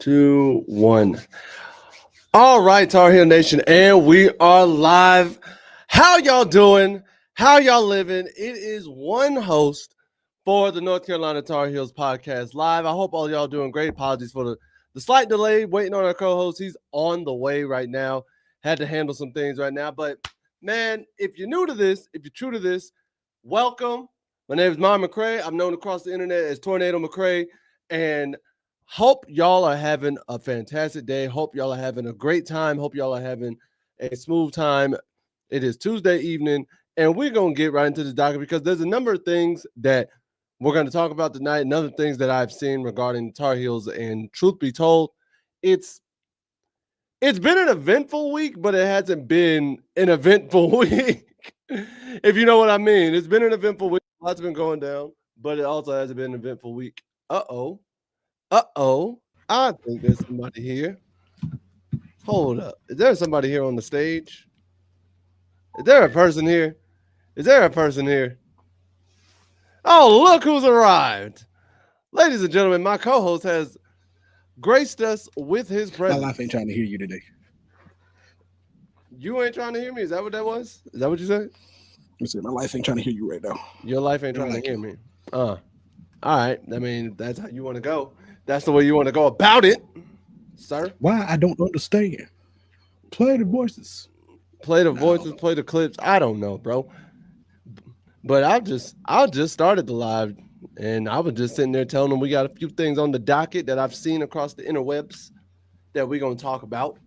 2, 1. All right, Tar Heel Nation, and we are live. How y'all doing? How y'all living? It is one host for the North Carolina Tar Heels podcast live. I hope all y'all doing great. Apologies for the slight delay waiting on our co-host. He's on the way right now. Had to handle some things right now. But, man, if you're new to this, if you're true to this, welcome. My name is Mom McCray. I'm known across the internet as Tornado McCray. And hope y'all are having a fantastic day. Hope y'all are having a great time. Hope y'all are having a smooth time. It is Tuesday evening, and we're going to get right into this docket because there's a number of things that we're going to talk about tonight, and other things that I've seen regarding Tar Heels. And truth be told, it's been an eventful week, but it hasn't been an eventful week, if you know what I mean. It's been an eventful week. Lots been going down, but it also hasn't been an eventful week. Uh-oh. I think there's somebody here. Hold up. Is there somebody here on the stage? Is there a person here? Oh, look who's arrived. Ladies and gentlemen, my co-host has graced us with his presence. My life ain't trying to hear you today. You ain't trying to hear me? Is that what that was? Is that what you said? My life ain't trying to hear you right now. Your life ain't trying to hear me. All right. I mean, that's how you want to go. That's the way you want to go about it, sir. Why? I don't understand. Play the voices. Play the clips. I don't know, bro. But I just started the live, and I was just sitting there telling them we got a few things on the docket that I've seen across the interwebs that we're gonna talk about.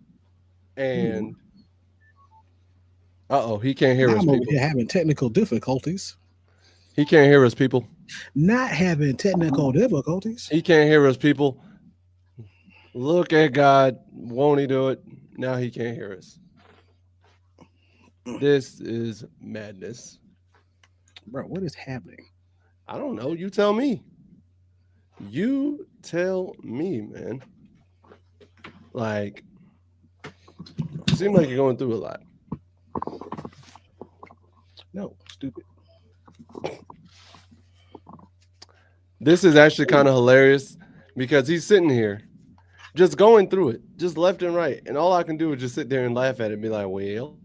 And he can't hear us. I'm over here having technical difficulties. He can't hear us, people. Not having technical difficulties. He can't hear us, people. Look at God. Won't he do it? Now he can't hear us. This is madness. Bro, what is happening? I don't know. You tell me. You tell me, man. Like, it seems like you're going through a lot. No, stupid. This is actually kind of hilarious because he's sitting here just going through it, just left and right. And all I can do is just sit there and laugh at it and be like, well.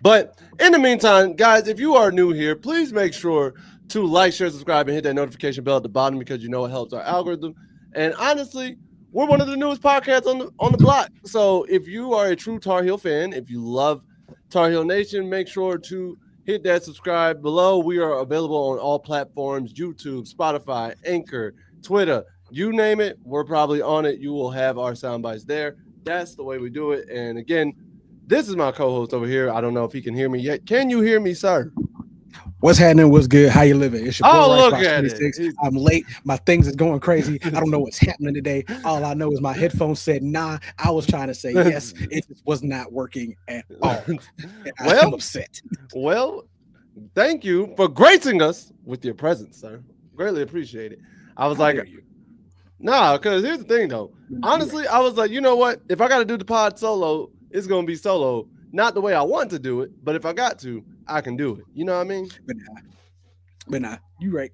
But in the meantime, guys, if you are new here, please make sure to like, share, subscribe, and hit that notification bell at the bottom because you know it helps our algorithm. And honestly, we're one of the newest podcasts on the block. So if you are a true Tar Heel fan, if you love Tar Heel Nation, make sure to hit that subscribe below. We are available on all platforms: YouTube, Spotify, Anchor, Twitter, you name it. We're probably on it. You will have our sound bites there. That's the way we do it. And again, this is my co-host over here. I don't know if he can hear me yet. Can you hear me, sir? What's happening? What's good? How you living? It's your boy, look at it. I'm late. My things is going crazy. I don't know what's happening today. All I know is my headphones said nah. I was trying to say yes. It just was not working at all. I'm upset. Well, thank you for gracing us with your presence, sir. Greatly appreciate it. I was like, nah, because here's the thing, though. Honestly, I was like, you know what? If I got to do the pod solo, it's going to be solo. Not the way I want to do it, but if I got to, I can do it. You know what I mean? But nah, you right.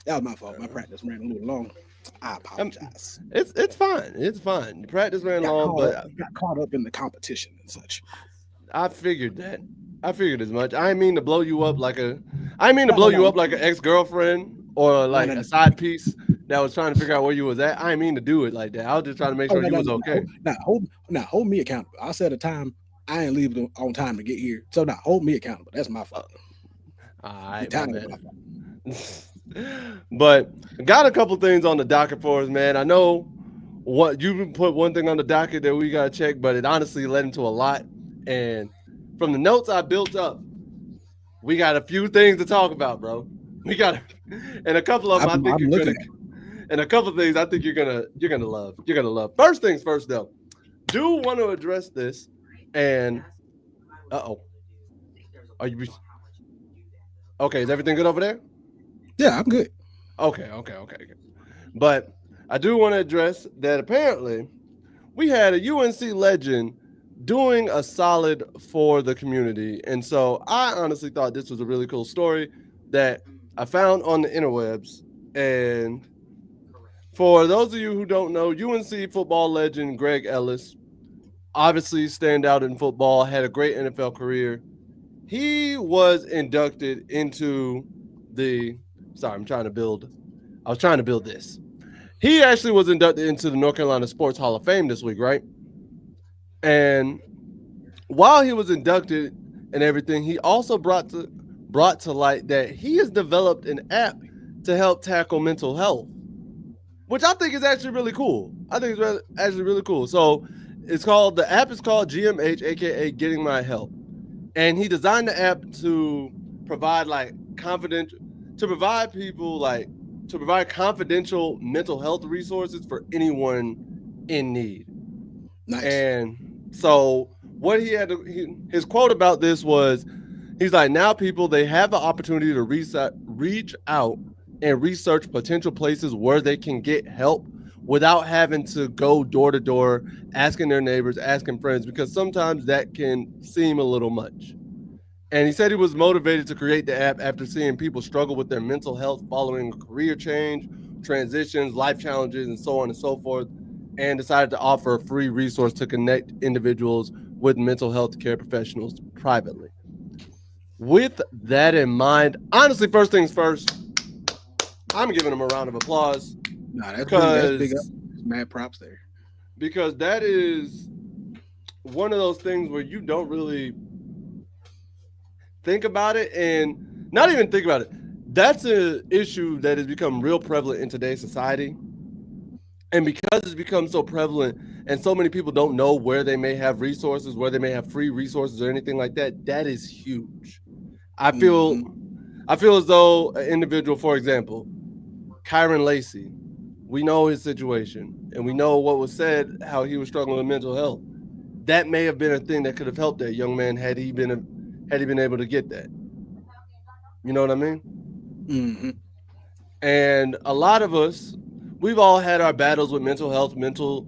That was my fault. My practice ran a little long. I apologize. It's fine. It's fine. The practice ran long, but got caught up in the competition and such. I figured that. I figured as much. I didn't mean to blow you up like an ex-girlfriend or like a side piece that was trying to figure out where you was at. I didn't mean to do it like that. I was just trying to make sure you was okay. Hold me accountable. I set a time. I ain't leave on time to get here. So now hold me accountable. That's my fault. All right, but got a couple things on the docket for us, man. I know what you put one thing on the docket that we got to check, but it honestly led into a lot. And from the notes I built up, we got a few things to talk about, bro. And a couple of them I think you're gonna, and a couple of things I think you're gonna love. You're gonna love. First things first, though. Do want to address this. And are you okay? Is everything good over there? Yeah, I'm good. Okay. But I do want to address that apparently we had a UNC legend doing a solid for the community. And so I honestly thought this was a really cool story that I found on the interwebs. And For those of you who don't know, UNC football legend Greg Ellis, obviously stand out in football, had a great NFL career. He was inducted into the. Sorry, I was trying to build this. He actually was inducted into the North Carolina Sports Hall of Fame this week, right? And while he was inducted and everything, he also brought to light that he has developed an app to help tackle mental health, which I think is actually really cool. I think it's actually really cool. So the app is called GMH, aka Getting My Help, and he designed the app to provide to provide confidential mental health resources for anyone in need. Nice. And so what his quote about this was, he's like, now people, they have the opportunity to reach out and research potential places where they can get help without having to go door to door, asking their neighbors, asking friends, because sometimes that can seem a little much. And he said he was motivated to create the app after seeing people struggle with their mental health following a career change, transitions, life challenges, and so on and so forth, and decided to offer a free resource to connect individuals with mental health care professionals privately. With that in mind, honestly, first things first, I'm giving him a round of applause. Nah, that's big up. Mad props there. Because that is one of those things where you don't really think about it, and not even think about it. That's an issue that has become real prevalent in today's society. And because it's become so prevalent and so many people don't know where they may have resources, where they may have free resources or anything like that, that is huge. I feel as though an individual, for example, Kyron Lacey, we know his situation and we know what was said, how he was struggling with mental health. That may have been a thing that could have helped that young man had he been able to get that. You know what I mean? Mm-hmm. And a lot of us, we've all had our battles with mental health, mental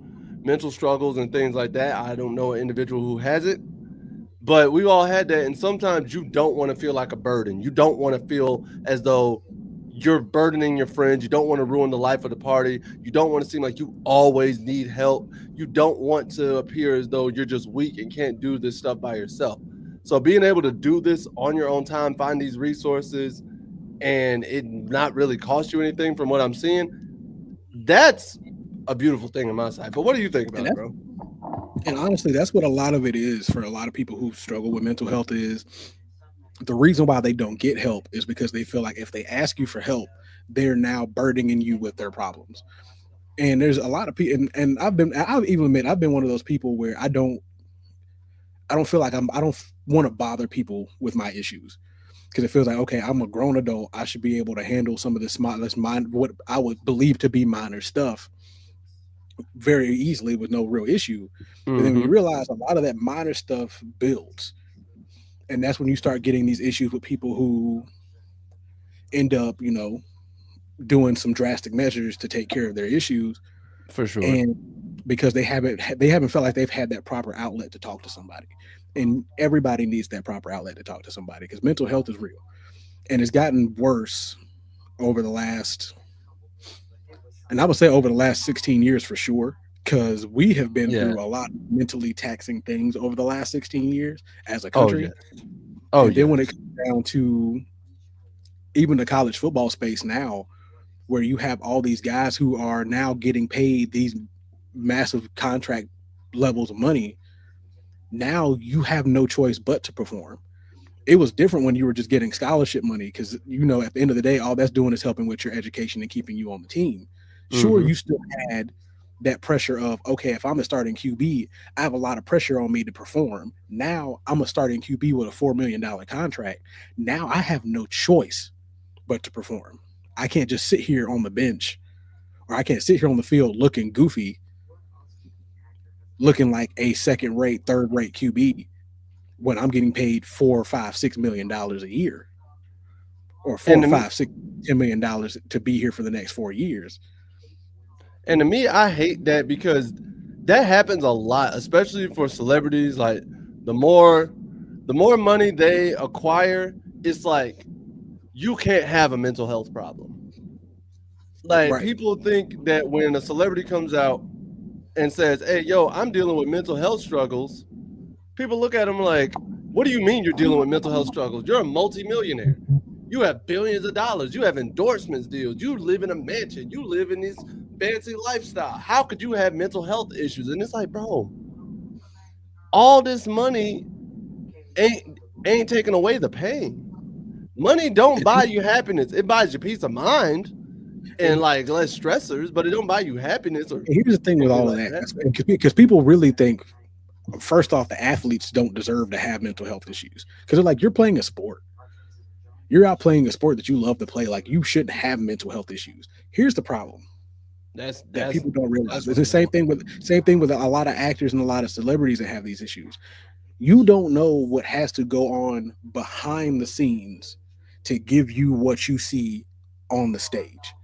struggles and things like that. I don't know an individual who has it, but we've all had that. And sometimes you don't want to feel like a burden. You don't want to feel as though you're burdening your friends. You don't want to ruin the life of the party. You don't want to seem like you always need help. You don't want to appear as though you're just weak and can't do this stuff by yourself. So being able to do this on your own time, find these resources, and it not really cost you anything from what I'm seeing, that's a beautiful thing on my side. But what do you think about it, bro? And honestly, that's what a lot of it is for a lot of people who struggle with mental health. Is the reason why they don't get help is because they feel like if they ask you for help, they're now burdening you with their problems. And there's a lot of people, and I've even admit I've been one of those people where I don't feel like I don't want to bother people with my issues, because it feels like, okay, I'm a grown adult, I should be able to handle some of this what I would believe to be minor stuff very easily with no real issue. But then when you realize a lot of that minor stuff builds, and that's when you start getting these issues with people who end up, doing some drastic measures to take care of their issues. For sure. And because they haven't felt like they've had that proper outlet to talk to somebody. And everybody needs that proper outlet to talk to somebody, because mental health is real. And it's gotten worse over the last, and I would say over the last 16 years for sure, because we have been through a lot of mentally taxing things over the last 16 years as a country. Then when it comes down to even the college football space now, where you have all these guys who are now getting paid these massive contract levels of money, now you have no choice but to perform. It was different when you were just getting scholarship money, because at the end of the day, all that's doing is helping with your education and keeping you on the team. Sure, you still had that pressure of, okay, if I'm a starting QB, I have a lot of pressure on me to perform. Now I'm a starting QB with a $4 million contract. Now I have no choice but to perform. I can't just sit here on the bench, or I can't sit here on the field looking goofy, looking like a second-rate, third-rate QB when I'm getting paid $4, $5, $6 million a year, or $4, $5, $6, $10 million to be here for the next 4 years. And to me, I hate that, because that happens a lot, especially for celebrities. Like the more money they acquire, it's like you can't have a mental health problem. Like Right. people think that when a celebrity comes out and says, "Hey, yo, I'm dealing with mental health struggles," people look at him like, "What do you mean you're dealing with mental health struggles? You're a multimillionaire. You have billions of dollars. You have endorsements deals. You live in a mansion. You live in this fancy lifestyle. How could you have mental health issues?" And it's like, bro, all this money ain't taking away the pain. Money don't buy you happiness. It buys you peace of mind and And like less stressors, but it don't buy you happiness or here's the thing with anything all of like that, that. because people really think, first off, the athletes don't deserve to have mental health issues because they're like, you're playing a sport. You're out playing a sport that you love to play. Like, you shouldn't have mental health issues. Here's the problem That's that that's people don't realize. that's It's what the it is. same thing with a lot of actors and a lot of celebrities that have these issues. You don't know what has to go on behind the scenes to give you what you see on the stage.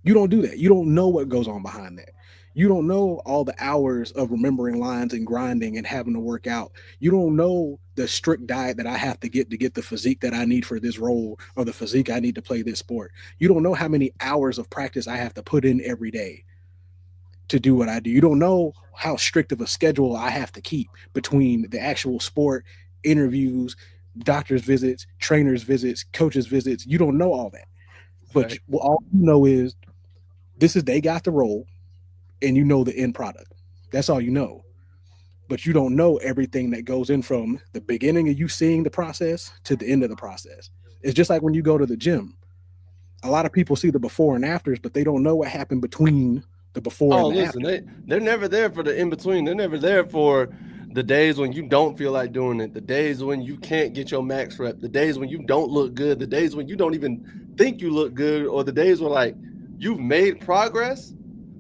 You don't do that. You don't know what goes on behind that. You don't know all the hours of remembering lines and grinding and having to work out. You don't know the strict diet that I have to get the physique that I need for this role or the physique I need to play this sport. You don't know how many hours of practice I have to put in every day to do what I do. You don't know how strict of a schedule I have to keep between the actual sport, interviews, doctor's visits, trainers' visits, coaches' visits. You don't know all that. But Fact. all you know is this is they got the role and you know the end product. That's all you know. But you don't know everything that goes in from the beginning of you seeing the process to the end of the process. It's just like when you go to the gym. A lot of people see the before and afters, but they don't know what happened between the before Oh, and the listen, after. they're never there for the in between. They're never there for the days when you don't feel like doing it, the days when you can't get your max rep, the days when you don't look good, the days when you don't even think you look good, or the days where like you've made progress,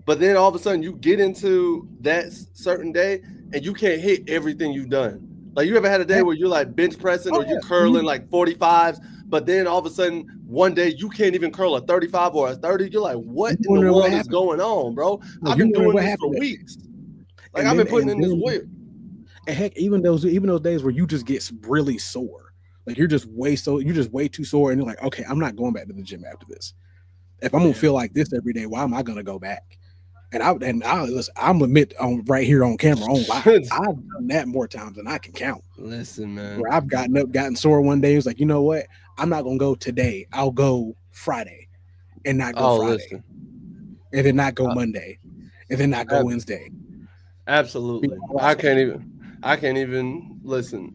but then all of a sudden you get into that certain day and you can't hit everything you've done. Like you ever had a day Heck, where you're like bench pressing oh or you yeah, curling like 45s, but then all of a sudden one day you can't even curl a 35 or a 30. You're like, what you in the wondering what world is happened. going on, bro? No, I've you been wondering doing what this for happened that day. weeks. Like I've been putting in this work. And heck, even those days where you just get really sore, like you're just way too sore, and you're like, okay, I'm not going back to the gym after this. If I'm gonna Yeah. feel like this every day, why am I gonna go back? And I listen, I'm admit on right here on camera, on live, I've done that more times than I can count. Listen, man. Where I've gotten up, gotten sore one day, it's like, you know what? I'm not gonna go today. I'll go Friday and not go Oh, Friday, listen. and then not go Uh, Monday, and then not go ab- Wednesday. You absolutely. know, off day. I can't even listen.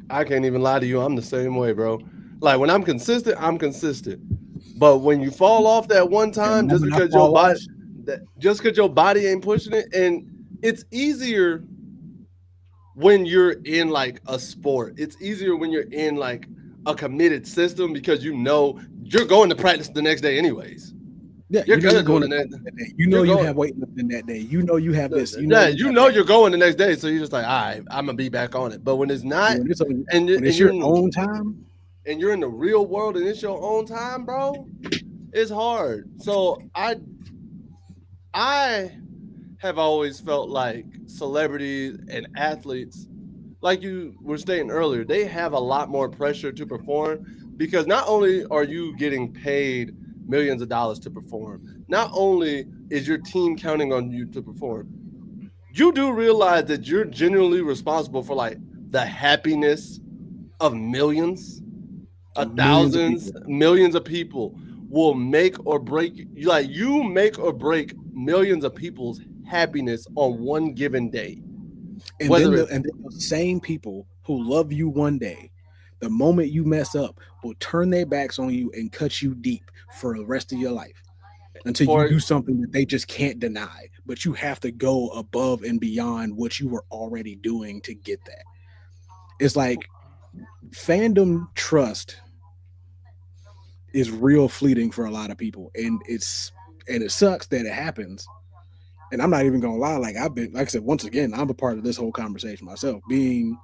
I can't even lie to you. I'm the same way, bro. Like when I'm consistent, I'm consistent. But when you fall off that one And the time moment I fall off, just because your body ain't pushing it, and it's easier when you're in like a sport. It's easier when you're in like a committed system because you know you're going to practice the next day anyways. yeah, You're you know gonna you're do it going the to next. practice that day. You know You're you going. have weightlifting that day. You know you have this. You know Yeah, you you have know that. you're going the next day, so you're just like, all right, I'm gonna be back on it. But when it's But not, when and it's you're your own time, and you're in the real world and it's your own time, bro, it's hard. So I have always felt like celebrities and athletes, like you were stating earlier, they have a lot more pressure to perform because not only are you getting paid millions of dollars to perform, not only is your team counting on you to perform, you do realize that you're genuinely responsible for like the happiness of millions, of millions of thousands, people, millions of people will make or break you. Like you make or break millions of people's happiness on one given day. Whether it's and then those same people who love you one day, the moment you mess up, will turn their backs on you and cut you deep for the rest of your life until you for do something that they just can't deny. But you have to go above and beyond what you were already doing to get that. It's like fandom trust is real fleeting for a lot of people, and it sucks that it happens. And I'm not even gonna lie, like I've been, like I said, once again, I'm a part of this whole conversation myself, being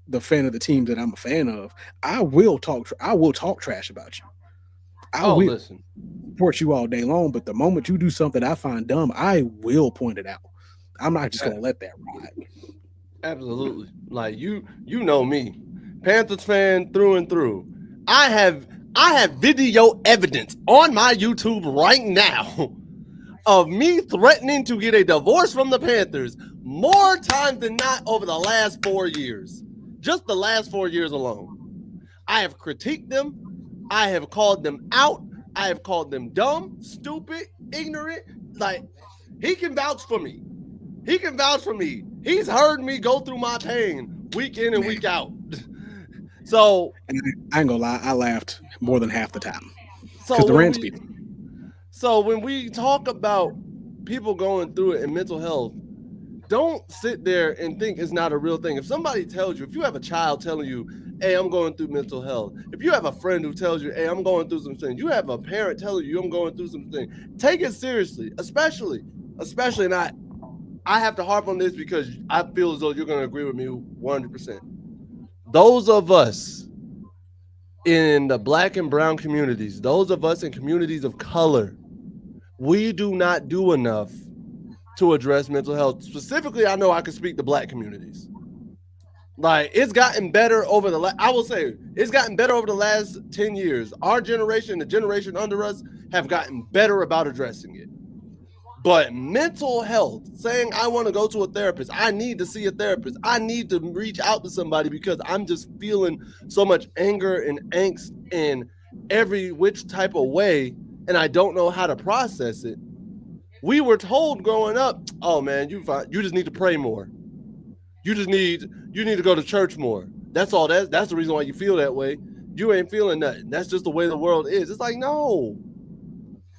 the fan of the teams that I'm a fan of. I will talk trash about you. I oh will listen, support you all day long, but the moment you do something I find dumb, I will point it out. I'm not just a- gonna let that ride. absolutely. Like you know me, Panthers fan through and through. I have I have video evidence on my YouTube right now of me threatening to get a divorce from the Panthers more times than not over the last 4 years. Just the last 4 years alone. I have critiqued them. I have called them out. I have called them dumb, stupid, ignorant. Like, he can vouch for me. He can vouch for me. He's heard me go through my pain week in and week out. So, and I ain't gonna lie, I laughed more than half the time so because the when rant we people. so when we talk about people going through it in mental health, don't sit there and think it's not a real thing. If somebody tells you, if you have a child telling you, hey, I'm going through mental health, if you have a friend who tells you, hey, I'm going through some things, you have a parent telling you, I'm going through some things, take it seriously, especially not. I have to harp on this because I feel as though you're going to agree with me 100%. Those of us in the black and brown communities, those of us in communities of color, we do not do enough to address mental health. Specifically, I know I can speak to black communities. Like, it's gotten better over I will say it's gotten better over the last 10 years. Our generation, the generation under us, have gotten better about addressing it. But mental health, saying I want to go to a therapist, I need to see a therapist, I need to reach out to somebody because I'm just feeling so much anger and angst in every which type of way, and I don't know how to process it. We were told growing up, oh man, you just need to pray more. You need to go to church more. That's all. That's the reason why you feel that way. You ain't feeling nothing. That's just the way the world is. It's like, no,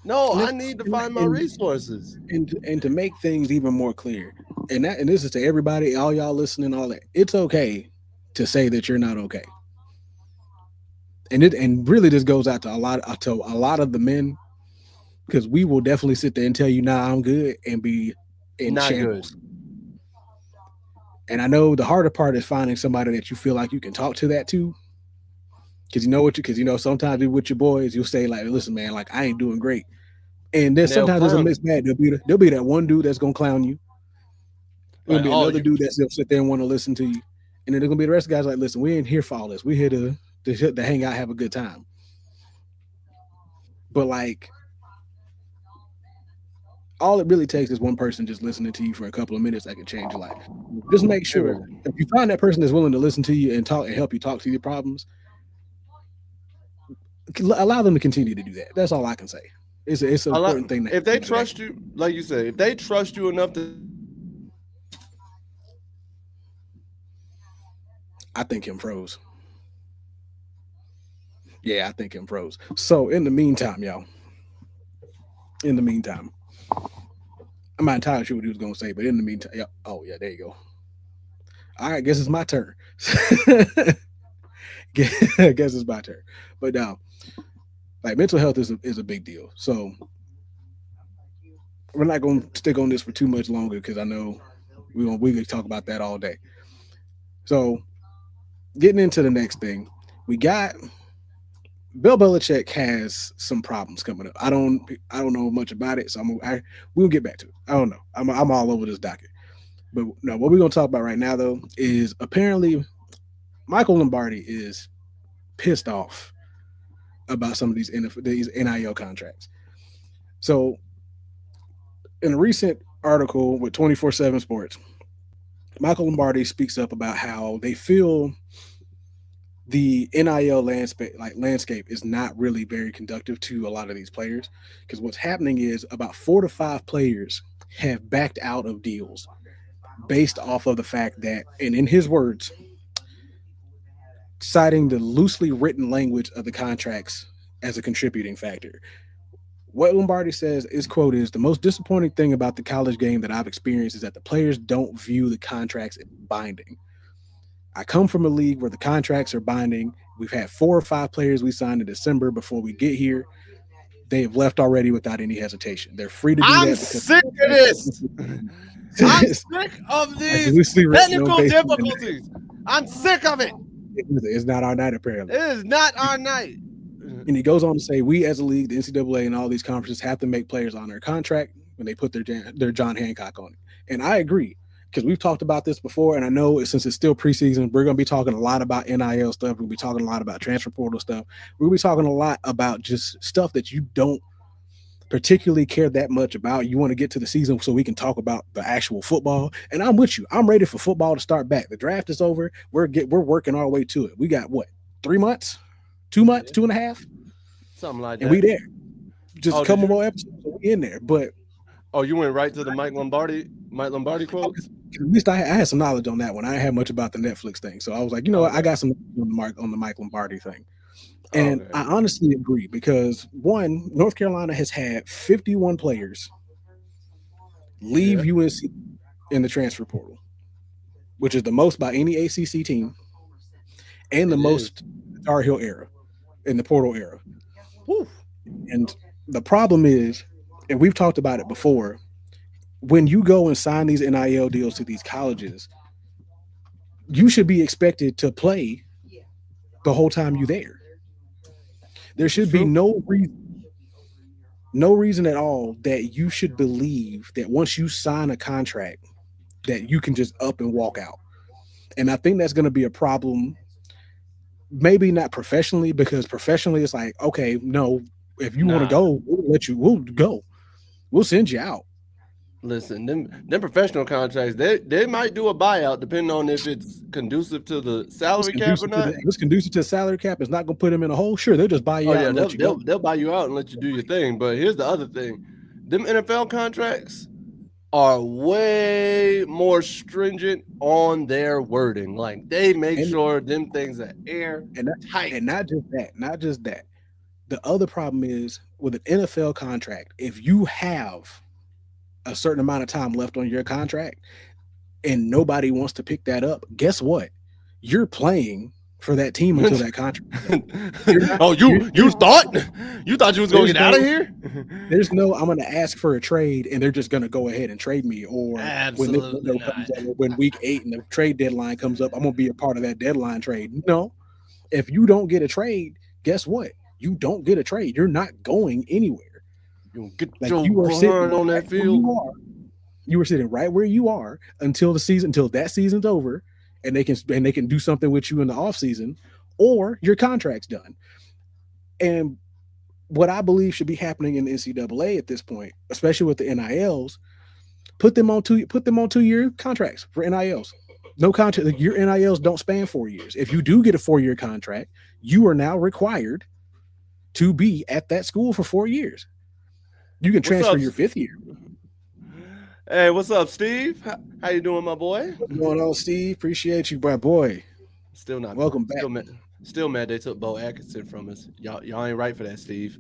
I need to find my resources. And to make things even more clear, and this is to everybody, all y'all listening, all that. It's okay to say that you're not okay. And really this goes out to a lot of the men, because we will definitely sit there and tell you, nah, I'm good, and be in Not shambles. good. And I know the harder part is finding somebody that you feel like you can talk to that to. Because sometimes with your boys, you'll say, like, listen, man, like, I ain't doing great. And then And they'll sometimes there's a clown mixed you. bag. There'll be that one dude that's gonna clown you. There'll Like, be oh, another you dude that's gonna sit there and want to listen to you. And then there's gonna be the rest of the guys like, listen, we ain't here for all this. We're here to hang out, have a good time. But like, all it really takes is one person just listening to you for a couple of minutes that can change your life. Just make it sure, really. if you find that person that's willing to listen to you and talk and help you talk to your problems, allow them to continue to do that. That's all I can say. It's an A lot. important thing to If they have. trust you, like you say, if they trust you enough to, I think him froze. Yeah, I think him froze. So in the meantime, y'all. In the meantime, I'm not entirely sure what he was gonna say, but in the meantime, yeah. Oh yeah, there you go. All right, guess it's my turn. Guess it's my turn. But now, like, mental health is a big deal. So we're not gonna stick on this for too much longer because I know we could talk about that all day. So getting into the next thing, we got Bill Belichick has some problems coming up. I don't know much about it, so we'll get back to it. I don't know. I'm all over this docket. But no, what we're gonna talk about right now though is apparently Michael Lombardi is pissed off about some of these NIL contracts. So in a recent article with 24/7 Sports, Michael Lombardi speaks up about how they feel the NIL landscape is not really very conducive to a lot of these players, because what's happening is about 4 to 5 players have backed out of deals based off of the fact that, and in his words, citing the loosely written language of the contracts as a contributing factor. What Lombardi says, his quote is, the most disappointing thing about the college game that I've experienced is that the players don't view the contracts as binding. I come from a league where the contracts are binding. We've had 4 or 5 players we signed in December before we get here. They have left already without any hesitation. They're free to do I'm that because sick of this. I'm sick of like these loosely written on technical basement. difficulties. I'm sick of it. It's not our night, apparently. It is not our night. And he goes on to say, we as a league, the NCAA, and all these conferences have to make players on their contract when they put their John Hancock on it. And I agree. because we've talked about this before, and I know since it's still preseason, we're going to be talking a lot about NIL stuff. We'll be talking a lot about transfer portal stuff. We'll be talking a lot about just stuff that you don't particularly care that much about. You want to get to the season so we can talk about the actual football. And I'm with you. I'm ready for football to start back. The draft is over. We're working our way to it. We got what, 3 months, 2 months, 2.5, Something like and we that. there. Just Oh, a did couple you? more episodes, so we in there. But Oh, you went right to the Mike Lombardi quotes. at least I had some knowledge on that one. I didn't have much about the Netflix thing, so I was like, what, I Okay. got some on the Mike Lombardi thing. And Okay. I honestly agree because one, North Carolina has had 51 players Yeah, leave UNC in the transfer portal, which is the most by any ACC team and the it is. most Tar Heel era in the portal era. Whew. And the problem is, and we've talked about it before, when you go and sign these NIL deals to these colleges, you should be expected to play the whole time you're there. There This is should be true. no reason at all that you should believe that once you sign a contract that you can just up and walk out. And I think that's going to be a problem. Maybe not professionally, because professionally it's like, okay, no, if you want to Nah, go, we'll go. We'll send you out. listen, them professional contracts, they might do a buyout depending on if it's conducive to the salary cap or not. If it's conducive to the salary cap, it's not going to put them in a hole. Sure, they'll just buy Oh you out yeah, and let you go. they'll buy you out and let you do your thing. But here's the other thing: them NFL contracts are way more stringent on their wording. Like they make And sure them things are and that, airtight. and not just that. The other problem is with an NFL contract, if you have a certain amount of time left on your contract and nobody wants to pick that up, guess what? You're playing for that team until that contract is up. You're not. Oh, you thought you was gonna There's get out of no here? there's no I'm going to ask for a trade and they're just going to go ahead and trade me, or when this Absolutely window not. comes up, or when week 8 and the trade deadline comes up, I'm going to be a part of that deadline trade. No, if you don't get a trade, guess what? You don't get a trade. You're not going anywhere. You get Like your you are sitting behind on right that where field. you are. You were sitting right where you are until that season's over, and they can do something with you in the off season, or your contract's done. And what I believe should be happening in the NCAA at this point, especially with the NILs, put them on 2-year contracts for NILs. No contract. Like, your NILs don't span 4 years. If you do get a 4-year contract, you are now required to be at that school for 4 years. You can What's transfer up? your 5th year. Hey, what's up, Steve? How you doing, my boy? What's going on, Steve? Appreciate you, my boy. Still not, Welcome back. still mad they took Bo Atkinson from us. Y'all ain't right for that, Steve.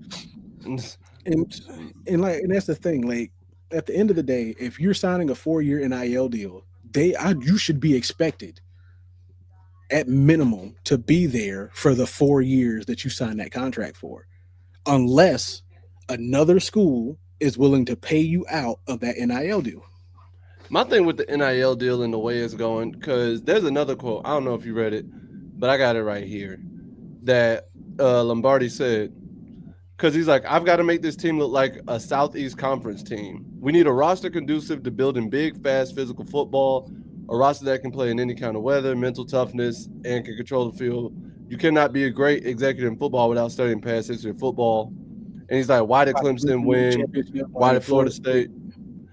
And and that's the thing. Like at the end of the day, if you're signing a 4-year NIL deal, you should be expected at minimum to be there for the 4 years that you signed that contract for, unless another school is willing to pay you out of that NIL deal. My thing with the NIL deal and the way it's going, because there's another quote. I don't know if you read it, but I got it right here. That Lombardi said, because he's like, I've got to make this team look like a Southeast Conference team. We need a roster conducive to building big, fast, physical football, a roster that can play in any kind of weather, mental toughness, and can control the field. You cannot be a great executive in football without studying past history of football. And he's like, why did Clemson win? Why did Florida State?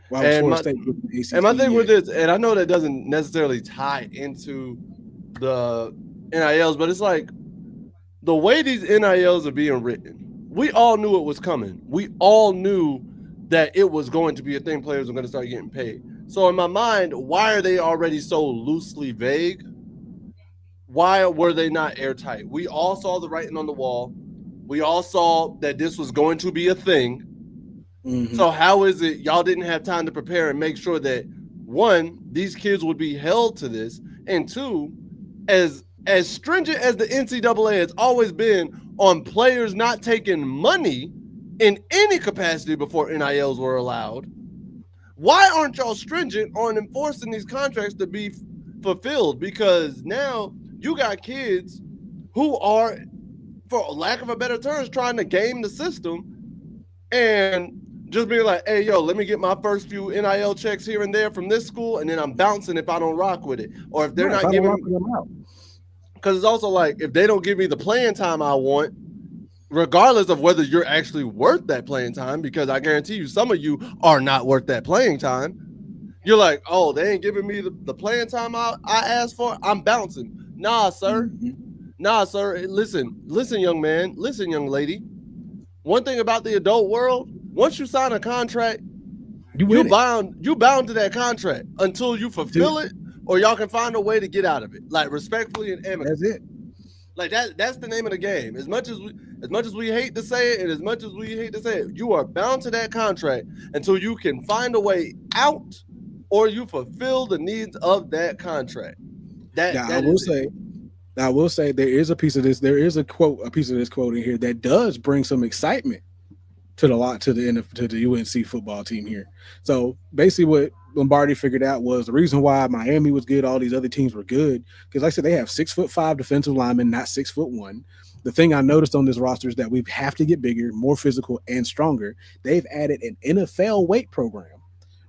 Why was And Florida my State with the and ACC? my thing with Yeah. this, and I know that doesn't necessarily tie into the NILs, but it's like the way these NILs are being written, we all knew it was coming. We all knew that it was going to be a thing. Players were going to start getting paid. So in my mind, why are they already so loosely vague? Why were they not airtight? We all saw the writing on the wall. We all saw that this was going to be a thing. Mm-hmm. So how is it y'all didn't have time to prepare and make sure that one, these kids would be held to this, and two, as stringent as the NCAA has always been on players not taking money in any capacity before NILs were allowed, why aren't y'all stringent on enforcing these contracts to be fulfilled? Because now you got kids who are, for lack of a better term, trying to game the system, and Just being like, hey, yo, let me get my first few NIL checks here and there from this school, and then I'm bouncing if I don't rock with it. Or if they're Right, if not I don't rock giving, with them out. because it's also like, if they don't give me the playing time I want, regardless of whether you're actually worth that playing time, because I guarantee you, some of you are not worth that playing time. You're like, oh, they ain't giving me the playing time I asked for. I'm bouncing. Nah, sir. Mhm. Nah, sir. Listen, young man. Listen, young lady. One thing about the adult world, once you sign a contract, You you win it. bound to that contract until you Dude, fulfill it or y'all can find a way to get out of it. Like respectfully and that's amicably. it. Like that's the name of the game. As much as we hate to say it and as much as we hate to say it, you are bound to that contract until you can find a way out or you fulfill the needs of that contract. That Now I that will is it. say, there is a piece of this. There is a piece of this quote in here that does bring some excitement to the UNC football team here. So basically, what Lombardi figured out was the reason why Miami was good, all these other teams were good, because like I said, they have 6'5" defensive linemen, not 6'1". The thing I noticed on this roster is that we have to get bigger, more physical, and stronger. They've added an NFL weight program.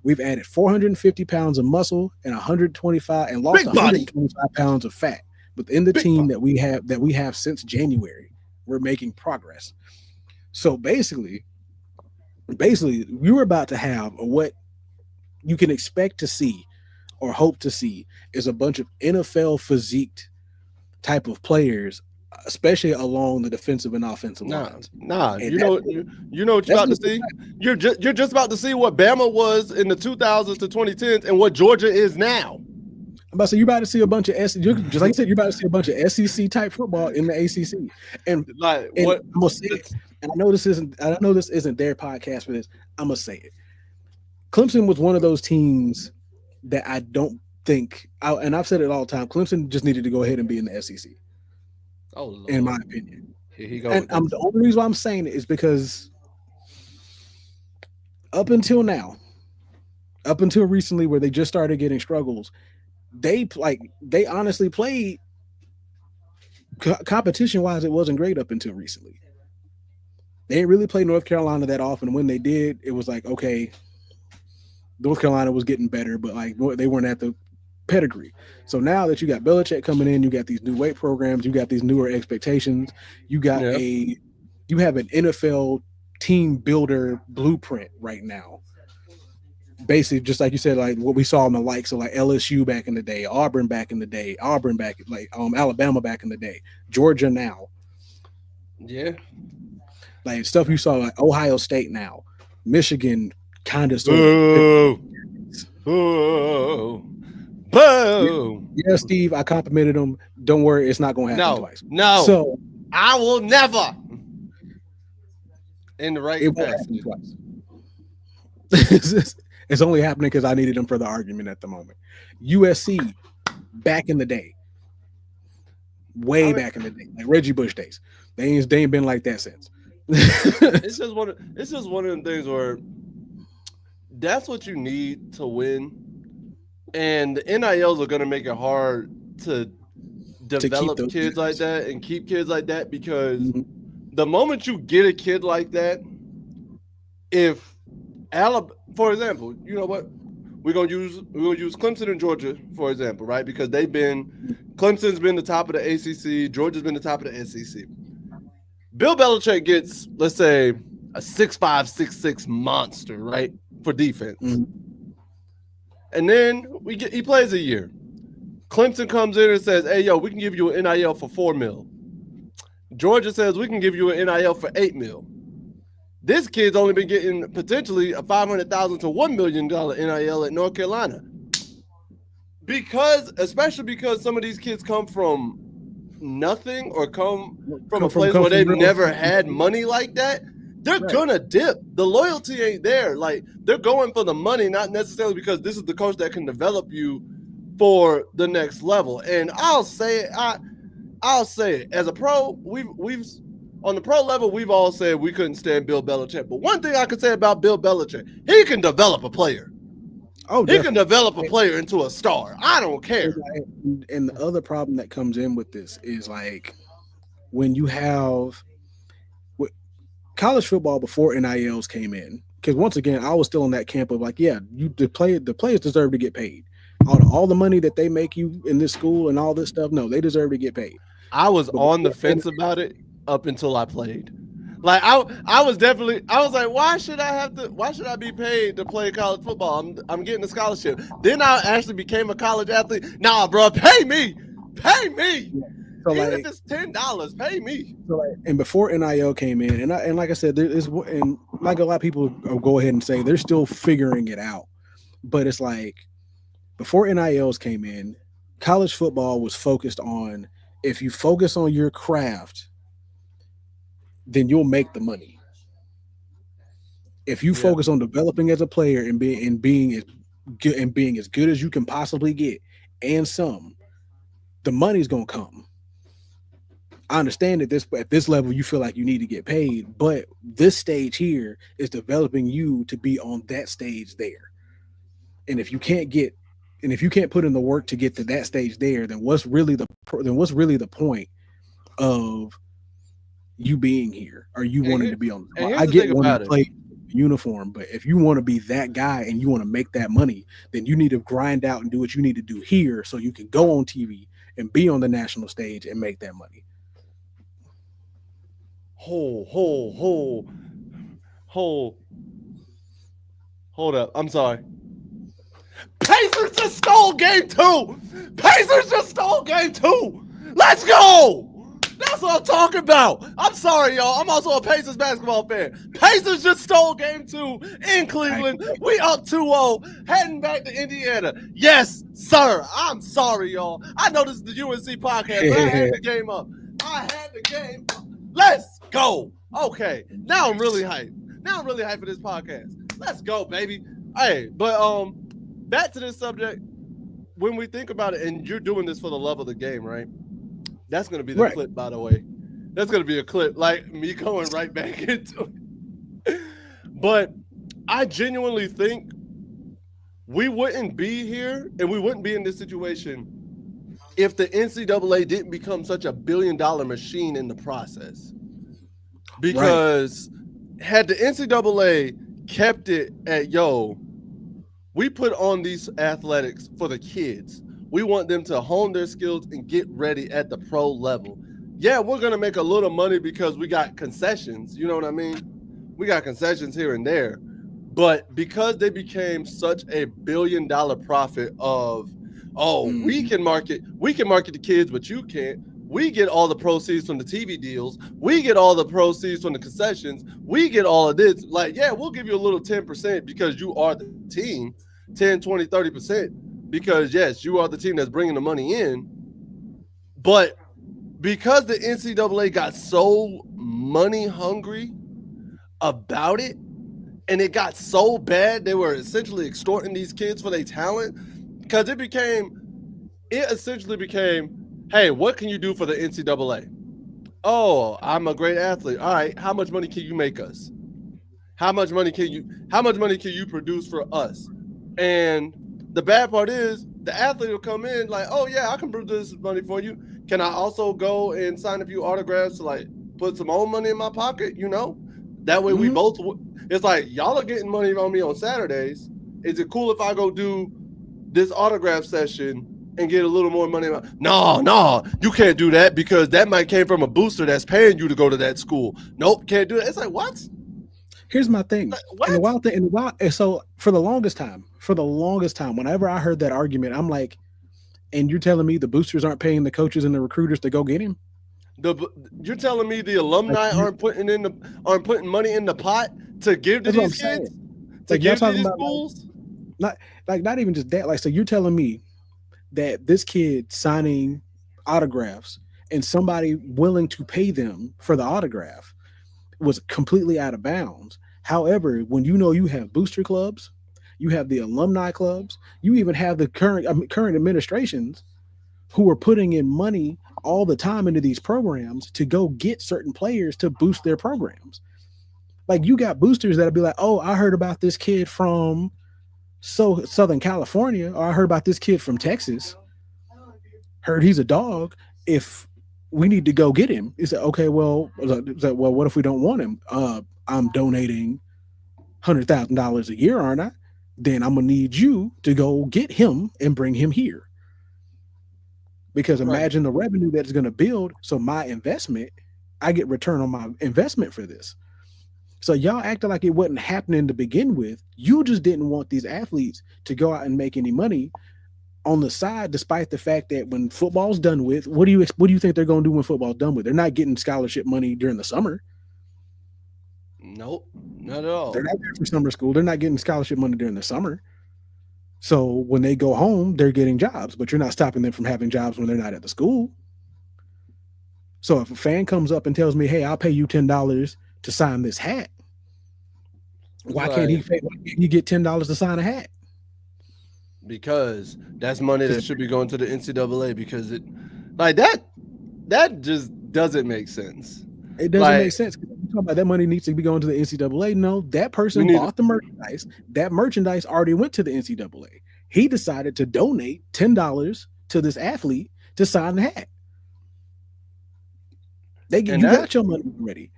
We've added 450 pounds of muscle and 125 and lost Big body. 125 pounds of fat within the Big team body. that we have since January. We're making progress. So basically you're about to have what you can expect to see or hope to see is a bunch of NFL physique type of players, especially along the defensive and offensive Nah, lines. nah. And You know, you know what you're that's about to gonna be see. exciting. You're just about to see what Bama was in the 2000s to 2010s and what Georgia is now. I'm about to say you're about to see a bunch of just like you said, you're about to see a bunch of SEC type football in the ACC. And Like and what? I'm gonna say it. And I know this isn't their podcast for this. I'm gonna say it. Clemson was one of those teams that I don't think, and I've said it all the time. Clemson just needed to go ahead and be in the SEC, Oh in my Lord, opinion. here he go And with this. the only reason why I'm saying it is because up until now, up until recently, where they just started getting struggles, they honestly played competition wise. It wasn't great up until recently. They didn't really play North Carolina that often. When they did, it was like, okay, North Carolina was getting better, but like they weren't at the pedigree. So now that you got Belichick coming in, you got these new weight programs, you got these newer expectations, you got Yeah. you have an NFL team builder blueprint right now. Basically, just like you said, like what we saw in the likes of like LSU back in the day, Auburn back in the day, Auburn back like Alabama back in the day, Georgia now, Yeah. like stuff you saw like Ohio State now, Michigan kind of sort of. Boo. Boo. Boo. Yeah, Steve, I complimented him. Don't worry, it's not going to happen No. twice. No. So I will never. In the right it won't happen capacity. twice. It's only happening because I needed him for the argument at the moment. USC back in the day, way I mean, back in the day, like Reggie Bush days. They ain't been like that since. it's just one of them things where that's what you need to win. And the NILs are gonna make it hard to To keep develop those kids like guys. that and keep kids like that because Mhm. the moment you get a kid like that, if Alabama, for example, you know what? We're gonna use Clemson and Georgia for example, right? Because Clemson's been the top of the ACC, Georgia's been the top of the SEC. Bill Belichick gets, let's say, a 6'5", 6'6" monster, right, for defense, Mhm. and then he plays a year. Clemson comes in and says, "Hey, yo, we can give you an NIL for $4 million." Georgia says we can give you an NIL for $8 million. This kid's only been getting potentially a $500,000 to $1 million NIL at North Carolina, especially because some of these kids come from nothing or come from a place Come where from they've real. never had money like that. They're Right. gonna dip. The loyalty ain't there. Like they're going for the money, not necessarily because this is the coach that can develop you for the next level. And I'll say it. I'll say it. As a pro, we've on the pro level, we've all said we couldn't stand Bill Belichick. But one thing I can say about Bill Belichick, he can develop a player. Oh, He can definitely. develop a player into a star. I don't care. And the other problem that comes in with this is like when you have college football before NILs came in. because once again, I was still in that camp of like, yeah, the players deserve to get paid. All the money that they make you in this school and all this stuff, no, they deserve to get paid. I was But on the before, fence about it up until I played. Like I was definitely I was like, why should I be paid to play college football? I'm getting a scholarship. Then I actually became a college athlete. Nah, bro, pay me. Pay me. so Even if like it's $10, pay me. So like, and before NIL came in, and like I said, there is, and like a lot of people go ahead and say they're still figuring it out, but it's like before NILs came in, college football was focused on if you focus on your craft, then you'll make the money. If you Yeah. focus on developing as a player and being as good as you can possibly get, and some, the money's gonna come. I understand that this at this level you feel like you need to get paid, but this stage here is developing you to be on that stage there. And if you can't put in the work to get to that stage there, then what's really the point of you being here or you And wanting here to be on? and here's I the get thing wanting to about it. play uniform, but if you want to be that guy and you want to make that money, then you need to grind out and do what you need to do here so you can go on TV and be on the national stage and make that money. Hold, hold, hold, hold, hold up. I'm sorry. Pacers just stole game two. Pacers just stole game two. Let's go. That's what I'm talking about. I'm sorry, y'all. I'm also a Pacers basketball fan. Pacers just stole game two in Cleveland. We up 2-0, heading back to Indiana. Yes, sir. I'm sorry, y'all. I know this is the UNC podcast, but I had the game up. I had the game up. Let's go. Okay. Now I'm really hyped. Now I'm really hyped for this podcast. Let's go, baby. Hey, but back to this subject. When we think about it, and you're doing this for the love of the game, right? That's going to be the Right. clip, by the way. That's going to be a clip, like me going right back into it. But I genuinely think we wouldn't be here and we wouldn't be in this situation if the NCAA didn't become such a billion-dollar machine in the process. Because had the NCAA kept it at, we put on these athletics for the kids. We want them to hone their skills and get ready at the pro level. Yeah, we're going to make a little money because we got concessions. You know what I mean? We got concessions here and there. But because they became such a billion-dollar profit of, we can market the kids, but you can't. We get all the proceeds from the TV deals. We get all the proceeds from the concessions. We get all of this. Like, yeah, we'll give you a little 10% because you are the team, 10, 20, 30%, because, yes, you are the team that's bringing the money in. But because the NCAA got so money hungry about it, and it got so bad, they were essentially extorting these kids for their talent, because it essentially became, hey, what can you do for the NCAA? Oh, I'm a great athlete. All right, how much money can you make us? How much money can you produce for us? And the bad part is the athlete will come in like, oh yeah, I can produce this money for you. Can I also go and sign a few autographs to like put some own money in my pocket? That way we both. It's like y'all are getting money on me on Saturdays. Is it cool if I go do this autograph session and get a little more money? No, you can't do that because that might came from a booster that's paying you to go to that school. Nope, can't do it. It's like, what? Here's my thing. Like, what? And so for the longest time, whenever I heard that argument, I'm like, and you're telling me the boosters aren't paying the coaches and the recruiters to go get him? You're telling me the alumni aren't putting money in the pot to give to these kids? To give to these schools? Not even just that. Like, so you're telling me that this kid signing autographs and somebody willing to pay them for the autograph was completely out of bounds. However, when you have booster clubs, you have the alumni clubs, you even have the current administrations who are putting in money all the time into these programs to go get certain players to boost their programs. Like, you got boosters that'll be like, oh, I heard about this kid from Southern California, or I heard about this kid from Texas. Heard he's a dog. If we need to go get him, he said, okay, well, what if we don't want him? I'm donating $100,000 a year, aren't I? Then I'm gonna need you to go get him and bring him here. Because Right. imagine the revenue that's going to build. So my investment, I get return on my investment for this. So y'all acted like it wasn't happening to begin with. You just didn't want these athletes to go out and make any money on the side, despite the fact that when football's done with, what do you think they're going to do when football's done with? They're not getting scholarship money during the summer. Nope, not at all. They're not there for summer school. They're not getting scholarship money during the summer. So when they go home, they're getting jobs, but you're not stopping them from having jobs when they're not at the school. So if a fan comes up and tells me, "Hey, I'll pay you $10 to sign this hat," why can't he get $10 to sign a hat? Because that's money that should be going to the NCAA, because it like that just doesn't make sense. It doesn't make sense. You're talking about that money needs to be going to the NCAA. No, that person bought the merchandise. That merchandise already went to the NCAA. He decided to donate $10 to this athlete to sign the hat. You got your money already.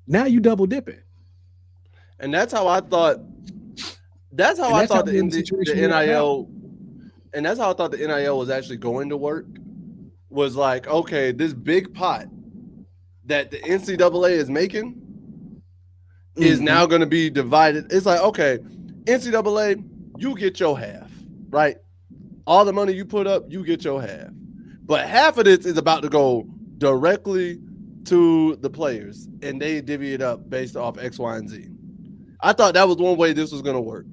Now you double dipping. And that's how I thought. That's how I thought the NIL. And that's how I thought the NIL was actually going to work. Was like, okay, this big pot that the NCAA is making is now going to be divided. It's like, okay, NCAA, you get your half, right? All the money you put up, you get your half. But half of this is about to go directly to the players, and they divvy it up based off X, Y, and Z. I thought that was one way this was going to work.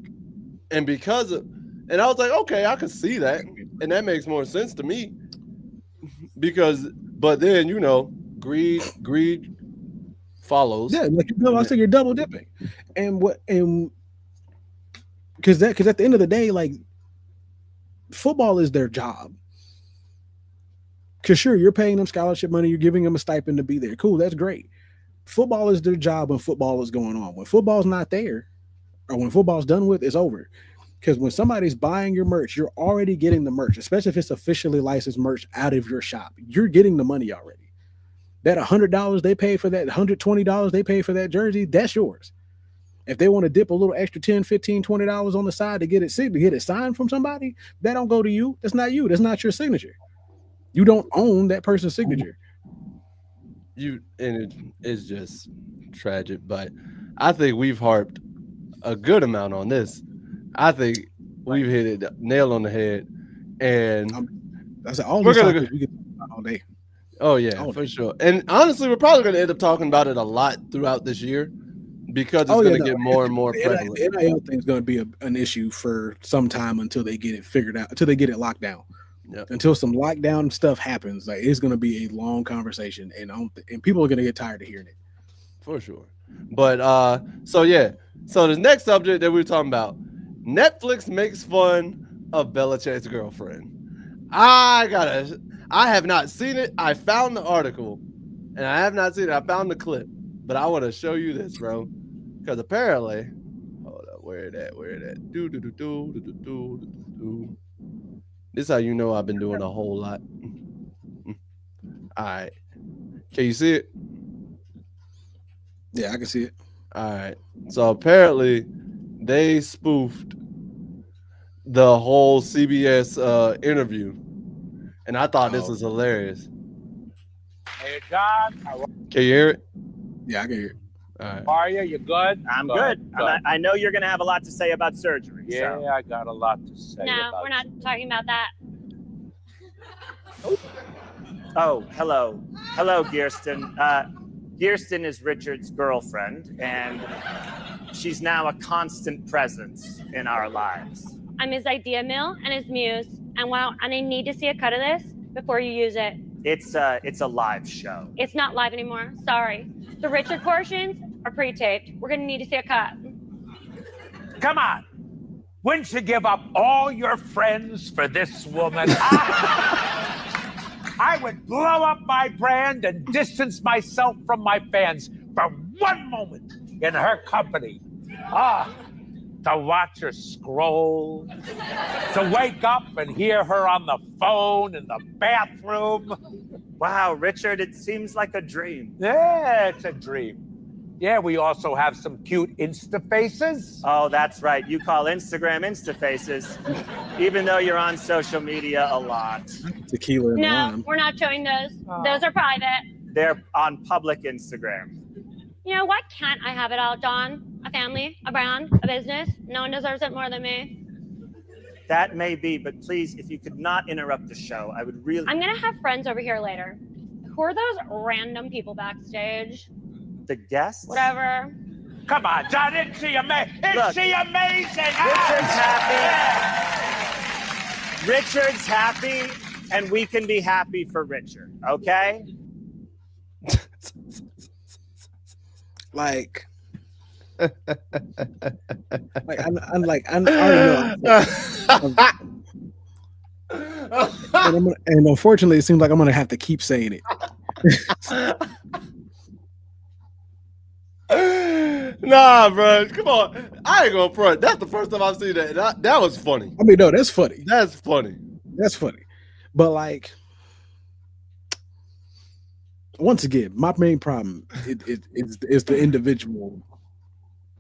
And and I was like, okay, I can see that. And that makes more sense to me. But then, greed follows. Yeah, I think you're double dipping. Because at the end of the day, like, football is their job. Because sure, you're paying them scholarship money, you're giving them a stipend to be there. Cool, that's great. Football is their job when football is going on. When football's not there, or when football's done with, it's over. Because when somebody's buying your merch, you're already getting the merch, especially if it's officially licensed merch out of your shop. You're getting the money already. That $100 they pay for that, $120 they pay for that jersey, that's yours. If they want to dip a little extra $10, $15, $20 on the side to get it signed from somebody, that don't go to you. That's not you. That's not your signature. You don't own that person's signature. It's just tragic, but I think we've harped a good amount on this. I think we've hit it nail on the head, and that's all we get all day. Oh yeah, for sure. And honestly, we're probably going to end up talking about it a lot throughout this year, because it's going to get more and more prevalent. The NIL thing is going to be an issue for some time until they get it figured out, until they get it locked down. Yep. Until some lockdown stuff happens, like, it's going to be a long conversation, and people are going to get tired of hearing it. For sure. But so the next subject that we were talking about, Netflix makes fun of Belichick's girlfriend. I have not seen it. I found the article, and I have not seen it. I found the clip, but I want to show you this, bro, because apparently, hold up, where it at? This is how you know I've been doing a whole lot. All right. Can you see it? Yeah, I can see it. All right. So apparently they spoofed the whole CBS interview, and I thought this was hilarious. Hey, John. Can you hear it? Yeah, I can hear it. All right. How are you? You good? I'm good. I know you're going to have a lot to say about surgery. Yeah, so. I got a lot to say. No, we're not talking about that. Oh, hello. Hello, Kirsten. Kirsten is Richard's girlfriend, and she's now a constant presence in our lives. I'm his idea mill and his muse, and I need to see a cut of this before you use it. It's a live show. It's not live anymore. Sorry. The Richard portions are pre-taped. We're going to need to see a cut. Come on. Wouldn't you give up all your friends for this woman? I would blow up my brand and distance myself from my fans for one moment in her company. To watch her scroll, to wake up and hear her on the phone in the bathroom. Wow, Richard, it seems like a dream. Yeah, it's a dream. Yeah, we also have some cute Insta faces. Oh, that's right. You call Instagram Insta faces, even though you're on social media a lot. Tequila and No, lime. we're not showing those. Oh. Those are private. They're on public Instagram. You know, why can't I have it all, John? A family, a brand, a business. No one deserves it more than me. That may be, but please, if you could not interrupt the show, I would really. I'm gonna have friends over here later. Who are those random people backstage? The guests? Whatever. Come on, John, isn't she amazing? Look, Isn't she amazing? Richard's happy. Richard's happy, and we can be happy for Richard, okay? Like, I already know. And unfortunately, it seems like I'm gonna have to keep saying it. Nah, bro, come on. I ain't gonna front. That's the first time I've seen that. That was funny. I mean, no, that's funny. That's funny. That's funny. But like, once again, my main problem is the individual.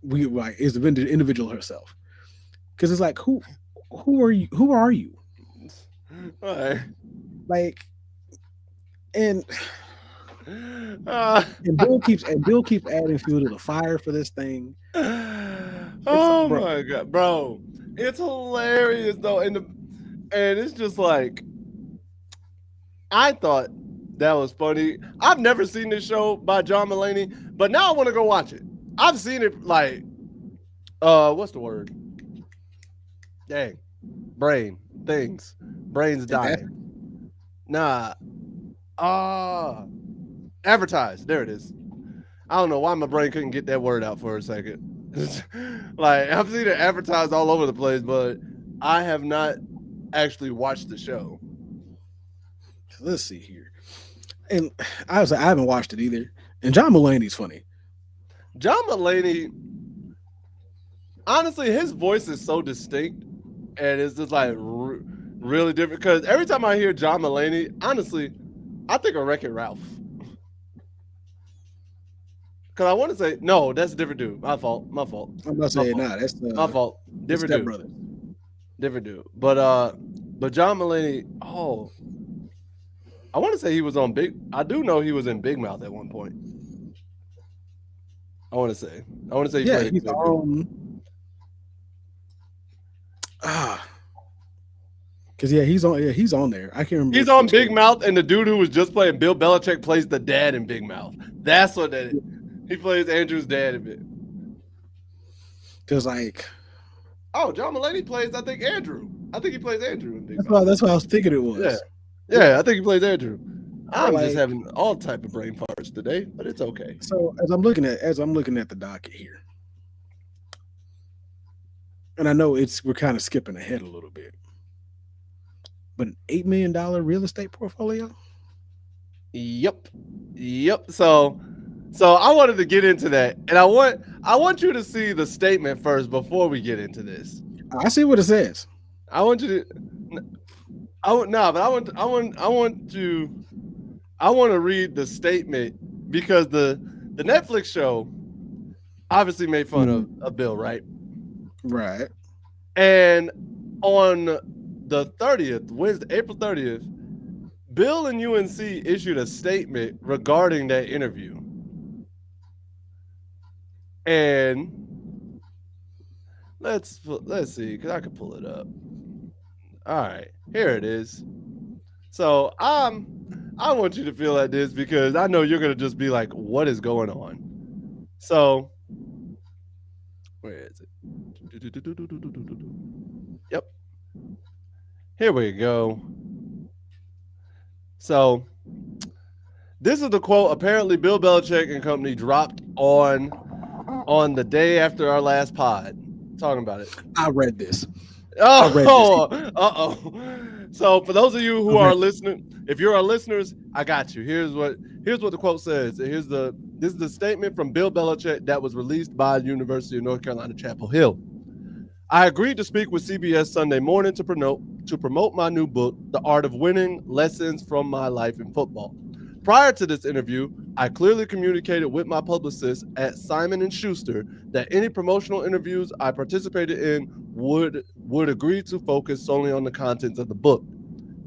Is the individual herself, because it's like who are you? Who are you? All right. Like, and Bill keeps adding fuel to the fire for this thing. Oh my god, bro, it's hilarious though, and it's just like I thought that was funny. I've never seen this show by John Mulaney, but now I want to go watch it. I've seen it like, what's the word? Dang, brains dying. Nah, advertised. There it is. I don't know why my brain couldn't get that word out for a second. Like I've seen it advertised all over the place, but I have not actually watched the show. Let's see here. And I haven't watched it either. And John Mulaney's funny. John Mulaney, honestly, his voice is so distinct, and it's just like really different. Because every time I hear John Mulaney, honestly, I think of Wreck-It Ralph. Because I want to say no, that's a different dude. My fault. I'm about to say that's my fault. Different dude. Brothers. Different dude. But John Mulaney. Oh, I want to say he was on Big. I do know he was in Big Mouth at one point. I want to say Yeah, he's he's on there. I can't remember. He's on Big Mouth, and the dude who was just playing Bill Belichick plays the dad in Big Mouth. That's what that is. He plays Andrew's dad a bit. Because like, oh, John Mulaney plays, I think, Andrew. I think he plays Andrew in Big Mouth. That's what I was thinking it was. Yeah, I think he plays Andrew. I'm like, just having all type of brain farts today, but it's okay. So as I'm looking at the docket here, and I know we're kind of skipping ahead a little bit, but an $8 million real estate portfolio. Yep. So I wanted to get into that, and I want you to see the statement first before we get into this. I see what it says. I want to read the statement because the Netflix show obviously made fun of Bill, right? Right. And on the 30th, Wednesday, April 30th, Bill and UNC issued a statement regarding that interview. And let's see, because I can pull it up. All right, here it is. So I want you to feel like this because I know you're going to just be like, what is going on? So, where is it? Yep. Here we go. So, this is the quote apparently Bill Belichick and company dropped on the day after our last pod. Talking about it. I read this. Uh-oh. So for those of you who are listening, if you're our listeners, I got you. Here's what the quote says. This is the statement from Bill Belichick that was released by the University of North Carolina, Chapel Hill. I agreed to speak with CBS Sunday morning to promote my new book, The Art of Winning: Lessons from My Life in Football. Prior to this interview, I clearly communicated with my publicist at Simon & Schuster that any promotional interviews I participated in would agree to focus solely on the contents of the book.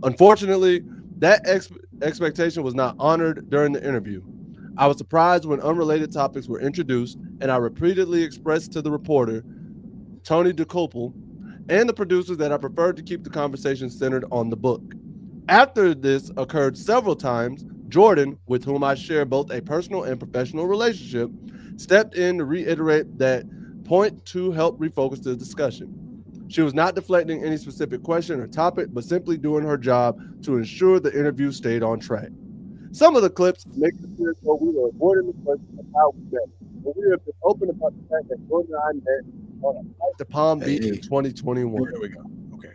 Unfortunately, that expectation was not honored during the interview. I was surprised when unrelated topics were introduced, and I repeatedly expressed to the reporter, Tony DeCopel, and the producers that I preferred to keep the conversation centered on the book. After this occurred several times, Jordan, with whom I share both a personal and professional relationship, stepped in to reiterate that point to help refocus the discussion. She was not deflecting any specific question or topic, but simply doing her job to ensure the interview stayed on track. Some of the clips make it appear as though we were avoiding the question of how we met, but we have been open about the fact that Jordan and I met on a flight to Palm Beach in 2021. There we go. Okay.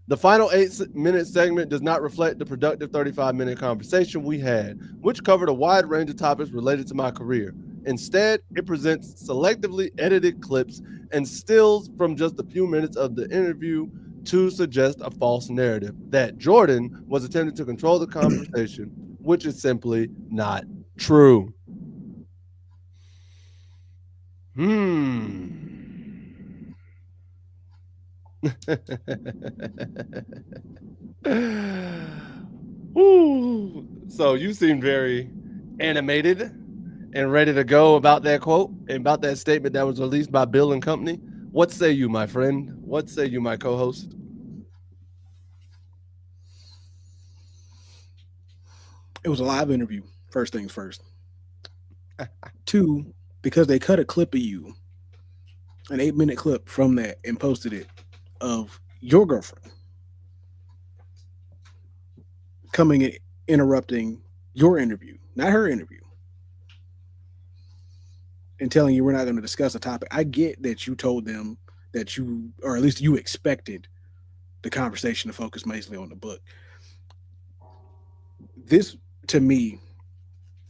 The final 8-minute segment does not reflect the productive 35-minute conversation we had, which covered a wide range of topics related to my career. Instead, it presents selectively edited clips and stills from just a few minutes of the interview to suggest a false narrative that Jordan was attempting to control the conversation, which is simply not true. Ooh. So you seem very animated and ready to go about that quote and about that statement that was released by Bill and Company. What say you, my friend? What say you, my co-host? It was a live interview, first things first. 2, because they cut a clip of you, an 8-minute clip from that, and posted it of your girlfriend coming and interrupting your interview, not her interview, and telling you we're not going to discuss a topic. I get that you told them that you, or at least you expected the conversation to focus mostly on the book. This, to me,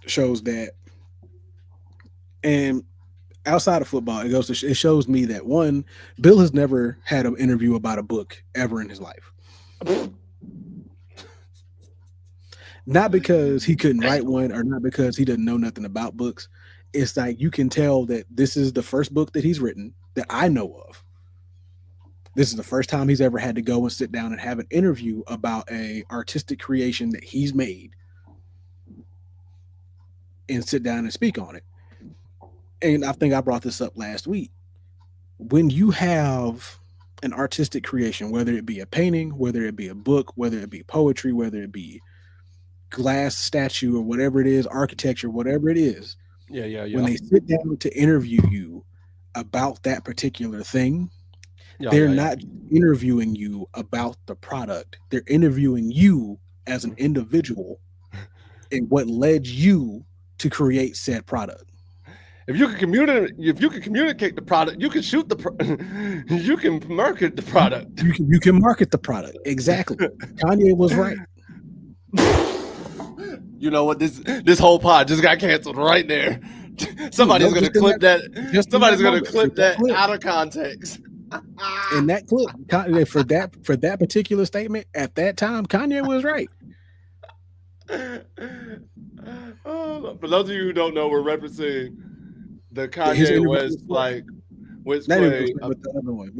shows that, and outside of football, it shows me that, one, Bill has never had an interview about a book ever in his life. Not because he couldn't write one or not because he didn't know nothing about books. It's like you can tell that this is the first book that he's written that I know of. This is the first time he's ever had to go and sit down and have an interview about a artistic creation that he's made and sit down and speak on it. And I think I brought this up last week. When you have an artistic creation, whether it be a painting, whether it be a book, whether it be poetry, whether it be glass statue or whatever it is, architecture, whatever it is, when they sit down to interview you about that particular thing, they're not interviewing you about the product. They're interviewing you as an individual and what led you to create said product. If you can communicate the product, you can shoot you can market the product. You can market the product. Exactly. Kanye was right. You know what? This whole pod just got canceled right there. Somebody's going to clip that. Somebody's going to clip that out of context. In that clip, for that particular statement at that time, Kanye was right. For those of you who don't know, we're referencing the Kanye West with the other one.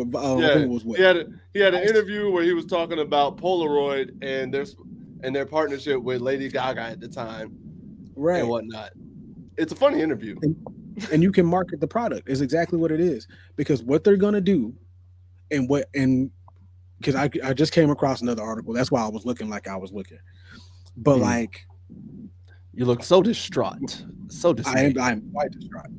He had an interview where he was talking about Polaroid and their partnership with Lady Gaga at the time, right, and whatnot. It's a funny interview, and you can market the product. Is exactly what it is, because what they're gonna do, because I just came across another article. That's why I was looking like I was looking, but like you look so distraught, so dismayed. I'm quite distraught.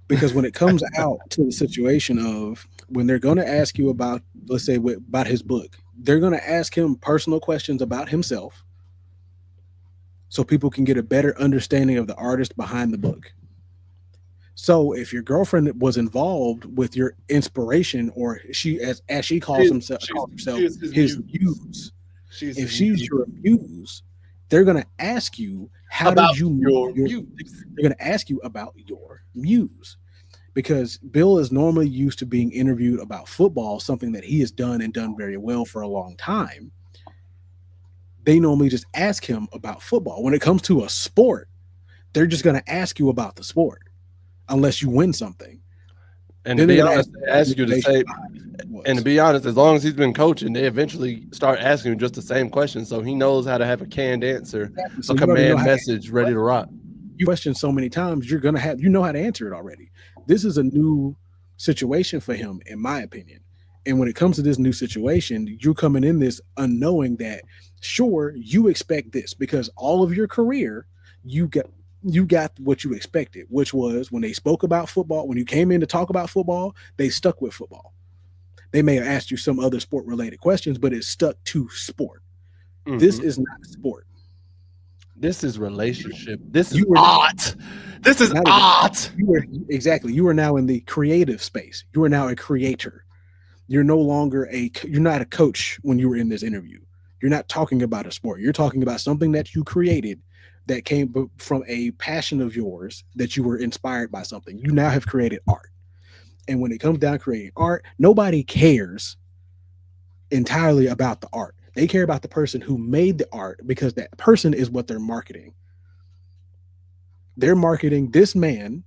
Because when it comes out to the situation of when they're going to ask you about, let's say, about his book, they're going to ask him personal questions about himself so people can get a better understanding of the artist behind the book. So if your girlfriend was involved with your inspiration, or she, as she calls herself, his muse, if she's your muse, they're going to ask you, how did you your muse? They're going to ask you about your muse, because Bill is normally used to being interviewed about football, something that he has done and done very well for a long time. They normally just ask him about football. When it comes to a sport, They're just going to ask you about the sport unless you win something. And Then to be they're gonna honest, they ask you to say, and to be honest, as long as he's been coaching, they eventually start asking him just the same question, so he knows how to have a canned answer, so a you already know command how message ready to rock. you question so many times, you're gonna have how to answer it already. This is a new situation for him, in my opinion. And when it comes to this new situation, you're coming in this unknowing that sure you expect this because all of your career you got what you expected, which was when they spoke about football, when you came in to talk about football, they stuck with football. They may have asked you some other sport related questions, but it stuck to sport. Mm-hmm. This is not sport. This is relationship. This is You were art. This is not even- art. You are now in the creative space. You are now a creator. You're no longer you're not a coach when you were in this interview. You're not talking about a sport. You're talking about something that you created that came from a passion of yours, that you were inspired by something. You now have created art. And when it comes down to creating art, nobody cares entirely about the art. They care about the person who made the art because that person is what they're marketing. They're marketing this man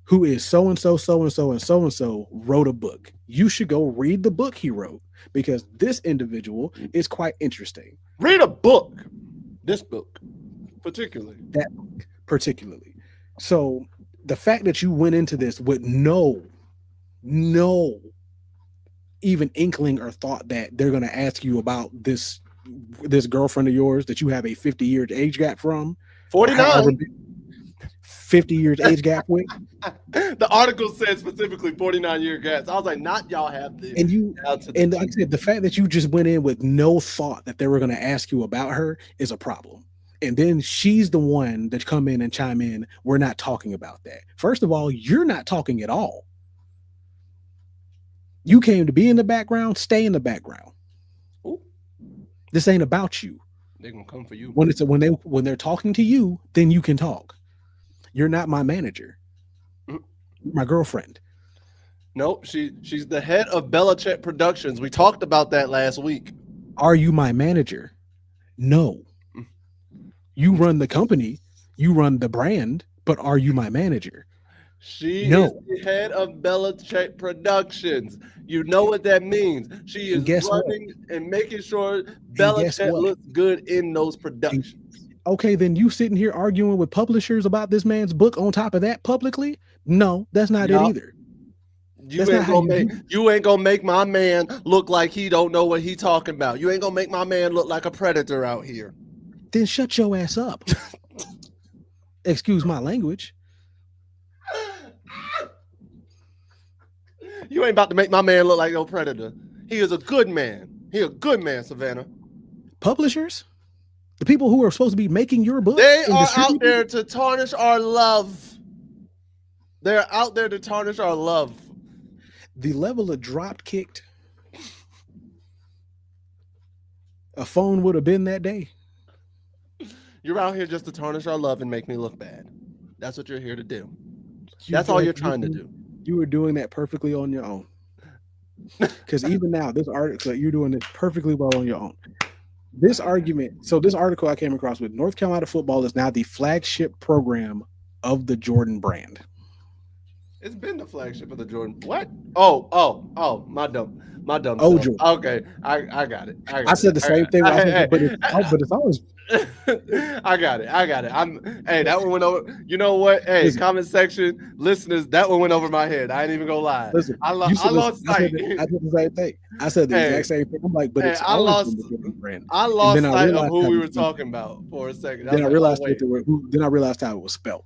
who is so and so, so and so, and so and so wrote a book. You should go read the book he wrote because this individual is quite interesting. Read a book. This book, particularly. That book, particularly. So the fact that you went into this with no even inkling or thought that they're going to ask you about this girlfriend of yours that you have a 50-year age gap from, 49. 50 years age gap with. The article said specifically 49-year gaps. I was like, not y'all have this. And like I said, the fact that you just went in with no thought that they were going to ask you about her is a problem. And then she's the one that come in and chime in. We're not talking about that. First of all, you're not talking at all. You came to be in the background, stay in the background. Ooh. This ain't about you. They're gonna come for you. When they're talking to you, then you can talk. You're not my manager. You're my girlfriend. Nope, she's the head of Belichick Productions. We talked about that last week. Are you my manager? No. You run the company, you run the brand, but are you my manager? She is the head of Belichick Productions. You know what that means. She is running and making sure Belichick looks good in those productions. Okay, then you sitting here arguing with publishers about this man's book on top of that publicly? No, that's not it either. You ain't gonna make my man look like he don't know what he talking about. You ain't gonna make my man look like a predator out here. Then shut your ass up. Excuse my language. You ain't about to make my man look like no predator. He is a good man. He a good man, Savannah. Publishers? The people who are supposed to be making your book? They are out there to tarnish our love. They're out there to tarnish our love. The level of drop kicked a phone would have been that day. You're out here just to tarnish our love and make me look bad. That's what you're here to do. That's all you're trying to do. You were doing that perfectly on your own. Because even now, this article, you're doing this perfectly well on your own. This article I came across with North Carolina football is now the flagship program of the Jordan brand. It's been the flagship of the Jordan. What? Oh, my dumb. Oh, self. Jordan. Okay, I got it. I said the same thing, but it's always. I got it. That one went over. You know what? Hey, listen, comment section listeners, that one went over my head. I ain't even gonna lie. Listen, I lost sight. I did the same thing. I said the exact same thing. I'm like, but it's I lost sight of who we were talking about for a second. Then I realized how it was spelled.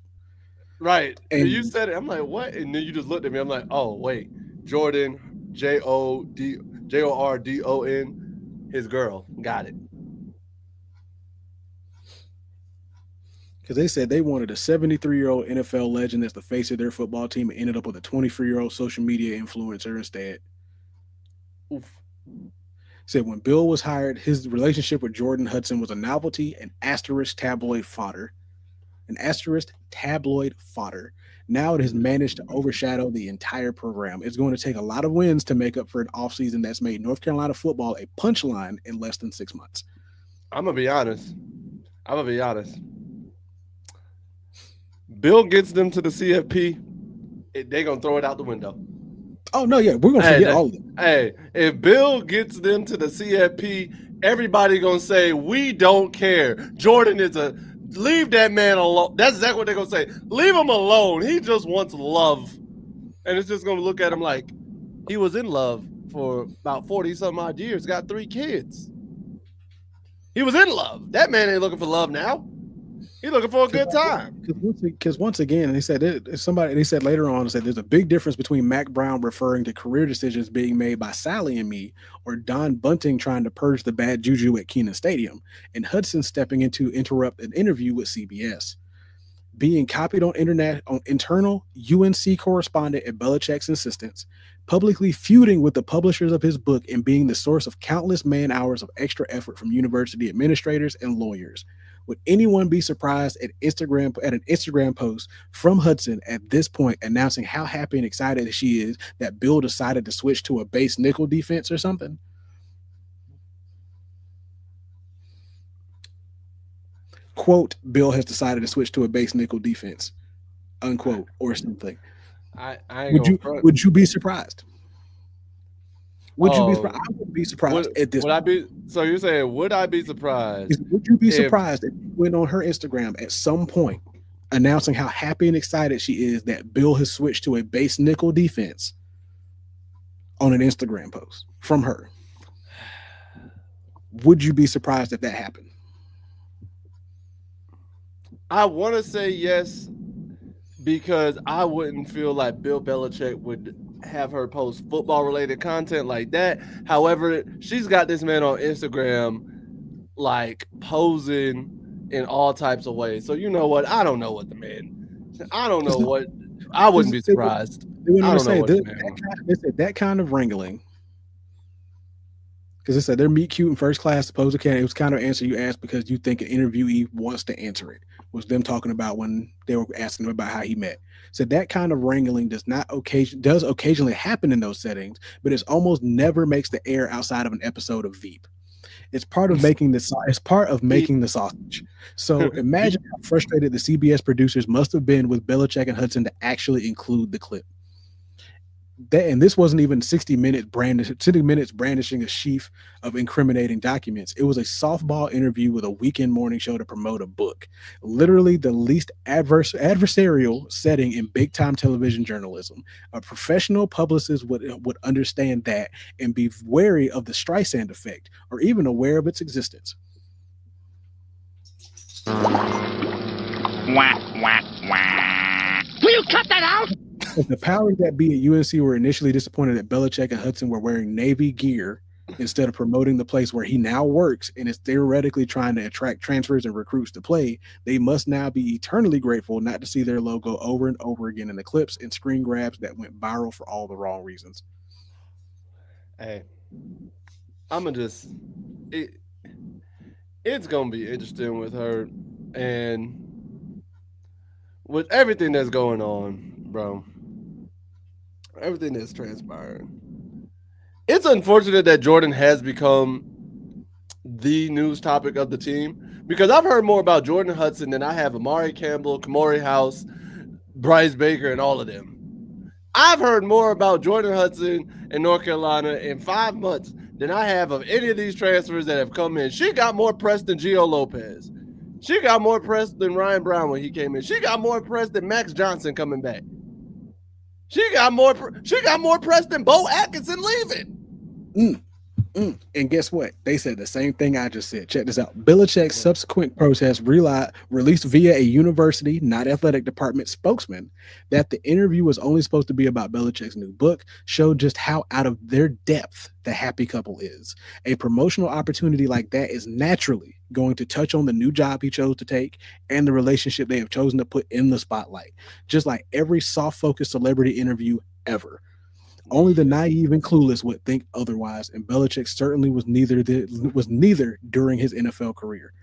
Right. And you said it. I'm like, what? And then you just looked at me. I'm like, oh wait, Jordan, Jordon, his girl. Got it. Because they said they wanted a 73-year-old NFL legend as the face of their football team and ended up with a 24-year-old social media influencer instead. Oof. Said when Bill was hired, his relationship with Jordan Hudson was a novelty and asterisk tabloid fodder. Now it has managed to overshadow the entire program. It's going to take a lot of wins to make up for an offseason that's made North Carolina football a punchline in less than 6 months. I'm going to be honest. Bill gets them to the CFP, they're gonna throw it out the window. Oh no, yeah, we're gonna forget all of them. Hey, if Bill gets them to the CFP, everybody gonna say we don't care. Jordan is leave that man alone. That's exactly what they're gonna say. Leave him alone. He just wants love, and it's just gonna look at him like he was in love for about 40 some odd years, got 3 kids. He was in love. That man ain't looking for love now. He's looking for a good time. Because once again, they said they said later on, said there's a big difference between Mac Brown referring to career decisions being made by Sally and me, or Don Bunting trying to purge the bad juju at Kenan Stadium, and Hudson stepping in to interrupt an interview with CBS. Being copied on internal UNC correspondent at Belichick's insistence, publicly feuding with the publishers of his book, and being the source of countless man hours of extra effort from university administrators and lawyers. Would anyone be surprised at an Instagram post from Hudson at this point announcing how happy and excited she is that Bill decided to switch to a base nickel defense or something? Quote, Bill has decided to switch to a base nickel defense, unquote, or something. Would you be surprised? Would you be surprised? I would be surprised at this. So you're saying, would I be surprised? Would you be surprised if you went on her Instagram at some point announcing how happy and excited she is that Bill has switched to a base nickel defense on an Instagram post from her? Would you be surprised if that happened? I want to say yes, because I wouldn't feel like Bill Belichick would have her post football-related content like that. However, she's got this man on Instagram like posing in all types of ways. So you know what? I don't know what the man. I don't know what. I wouldn't be surprised. They said that kind of wrangling. Because they said they're meet cute and first class supposed candidate. It was kind of an answer you asked because you think an interviewee wants to answer it. Was them talking about when they were asking him about how he met. So that kind of wrangling does occasionally happen in those settings, but it almost never makes the air outside of an episode of Veep. It's part of making the sausage. So imagine how frustrated the CBS producers must have been with Belichick and Hudson to actually include the clip. And this wasn't even 60 minutes brandishing a sheaf of incriminating documents. It was a softball interview with a weekend morning show to promote a book. Literally the least adversarial setting in big-time television journalism. A professional publicist would understand that and be wary of the Streisand effect, or even aware of its existence. Wah, wah, wah. Will you cut that out? If the powers that be at UNC were initially disappointed that Belichick and Hudson were wearing Navy gear instead of promoting the place where he now works and is theoretically trying to attract transfers and recruits to play, they must now be eternally grateful not to see their logo over and over again in the clips and screen grabs that went viral for all the wrong reasons. Hey, it's going to be interesting with her and with everything that's going on, bro. Everything that's transpiring. It's unfortunate that Jordan has become the news topic of the team, because I've heard more about Jordan Hudson than I have Amari Campbell, Kamari House, Bryce Baker, and all of them. I've heard more about Jordan Hudson in North Carolina in 5 months than I have of any of these transfers that have come in. She got more press than Gio Lopez. She got more press than Ryan Brown when he came in. She got more press than Max Johnson coming back. She got more press than Bo Atkinson leaving. And guess what? They said the same thing I just said. Check this out. Belichick's subsequent protest released via a university, not athletic department spokesman, that the interview was only supposed to be about Belichick's new book, showed just how out of their depth the happy couple is. A promotional opportunity like that is naturally going to touch on the new job he chose to take and the relationship they have chosen to put in the spotlight, just like every soft-focused celebrity interview ever. Only the naive and clueless would think otherwise, and Belichick certainly was neither during his NFL career.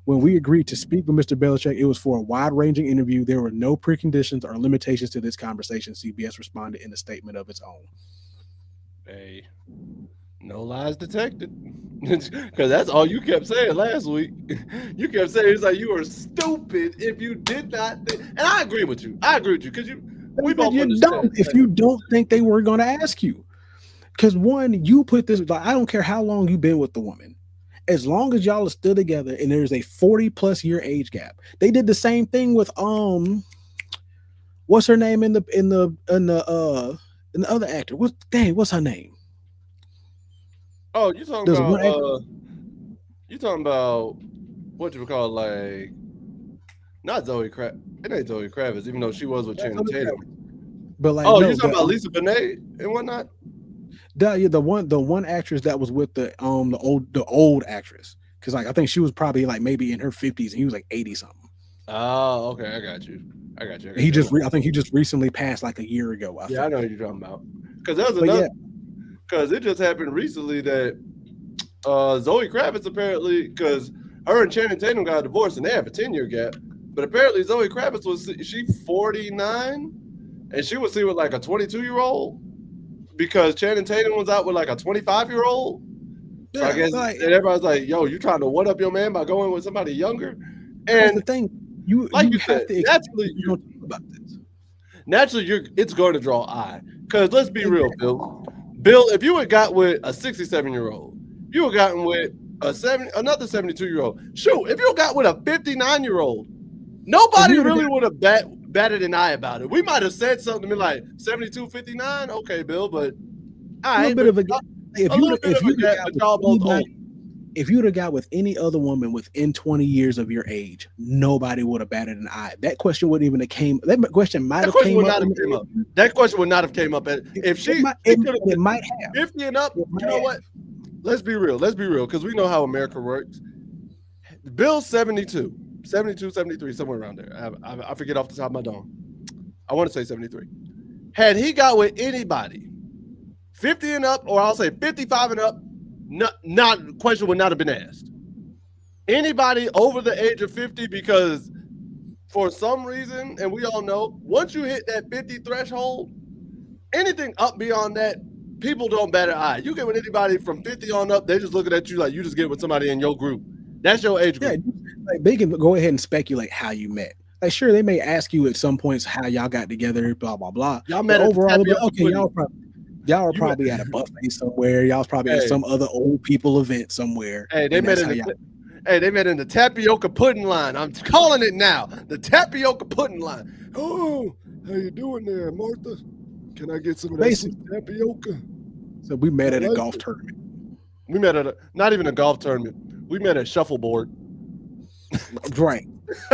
When we agreed to speak with Mr. Belichick, it was for a wide-ranging interview. There were no preconditions or limitations to this conversation, CBS responded in a statement of its own. Hey, No lies detected. Because that's all you kept saying last week. You kept saying it's like you were stupid if you did not. And I agree with you. Because we both You're understand. dumb if you don't think they were going to ask you. Because one, you put this, like, I don't care how long you've been with the woman. As long as y'all are still together and there's a 40+ year age gap. They did the same thing with what's her name in the other actor? What's her name? Oh, you talking about what you would call, like, not Zoe Kravitz. It ain't Zoe Kravitz, even though she was with Channing Tatum. But like, you talking about Lisa Bonet and whatnot? The one actress that was with the old actress, because like I think she was probably like maybe in her 50s and he was like 80 something. Oh, okay, I got you. I think he just recently passed like a year ago. I know what you're talking about. Because there was another. Because it just happened recently that Zoe Kravitz apparently, because her and Channing Tatum got divorced and they have a 10-year gap, but apparently Zoe Kravitz she 49 and she was seen with like a 22-year-old because Channing Tatum was out with like a 25-year-old. So I guess and everybody's like, "Yo, you trying to one up your man by going with somebody younger?" And the thing, you have to naturally it's going to draw eye. Because let's be real, Bill. If you had got with a 67-year-old, you had gotten with another 72-year-old. Shoot, if you got with a 59-year-old, nobody really would have batted an eye about it. We might have said something to me like 72, 59. Okay, Bill, but a little bit of a gap. If you'd have got with any other woman within 20 years of your age, nobody would have batted an eye. That question wouldn't even have came. That question might have came up. That question would not have came up. If it might have 50 and up. You know what? Let's be real, because we know how America works. Bill's 72, 73, somewhere around there. I forget off the top of my dome. I want to say 73. Had he got with anybody 50 and up, or I'll say 55 and up, not question would not have been asked. Anybody over the age of 50, because for some reason, and we all know, once you hit that 50 threshold, anything up beyond that, people don't bat an eye. You get with anybody from 50 on up, they're just looking at you like you just get with somebody in your group. That's your age group. Yeah, like they can go ahead and speculate how you met. Like, sure, they may ask you at some points how y'all got together, blah blah blah. Y'all met overall, okay, y'all are probably at a buffet somewhere. Y'all was probably at some other old people event somewhere. Hey, they met in the tapioca pudding line. I'm calling it now. The tapioca pudding line. Oh, how you doing there, Martha? Can I get some of that tapioca? So we met at a golf tournament. We met at not even a golf tournament. We met at shuffleboard. Right.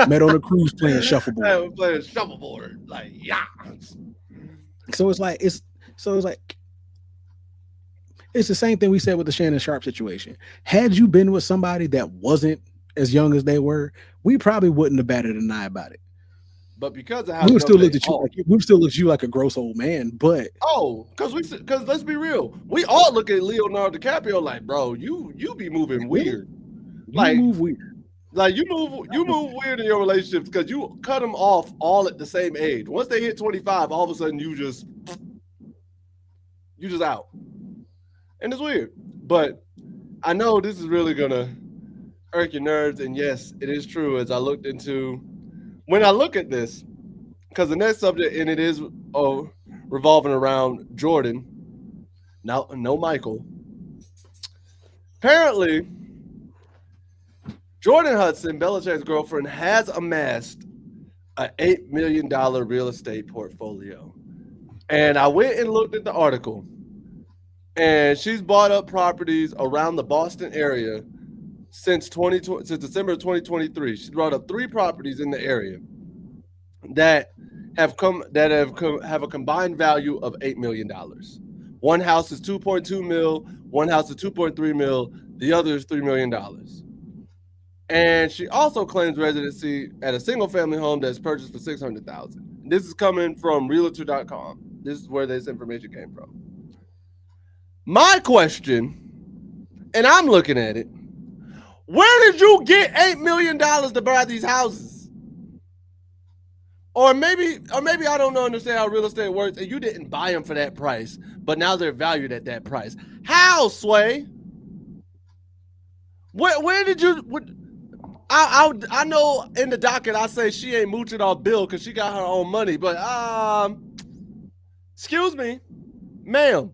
Met on a cruise playing shuffleboard. Yeah, we're playing shuffleboard. Like, yeah. So it's like it's the same thing we said with the Shannon Sharp situation. Had you been with somebody that wasn't as young as they were, we probably wouldn't have batted an eye about it. But because of how we would still look at you like a gross old man. But because let's be real, we all look at Leonardo DiCaprio like, bro, you be moving weird. You move weird. Like you move weird in your relationships because you cut them off all at the same age. Once they hit 25, all of a sudden you just out. And it's weird. But I know this is really gonna irk your nerves. And yes, it is true. As I looked into when I look at this, because the next subject, and it is revolving around Jordan, now no Michael. Apparently, Jordan Hudson, Belichick's girlfriend, has amassed an $8 million real estate portfolio. And I went and looked at the article, and she's bought up properties around the Boston area since December of 2023. She's brought up 3 properties in the area that have a combined value of $8 million. One house is 2.2 mil, one house is 2.3 mil, the other is $3 million. And she also claims residency at a single-family home that's purchased for $600,000. This is coming from Realtor.com. This is where this information came from. My question, and I'm looking at it, where did you get $8 million to buy these houses? Or maybe I don't understand how real estate works, and you didn't buy them for that price, but now they're valued at that price. How, Sway? Where did you? I know in the docket I say she ain't mooching off Bill because she got her own money, but excuse me, ma'am.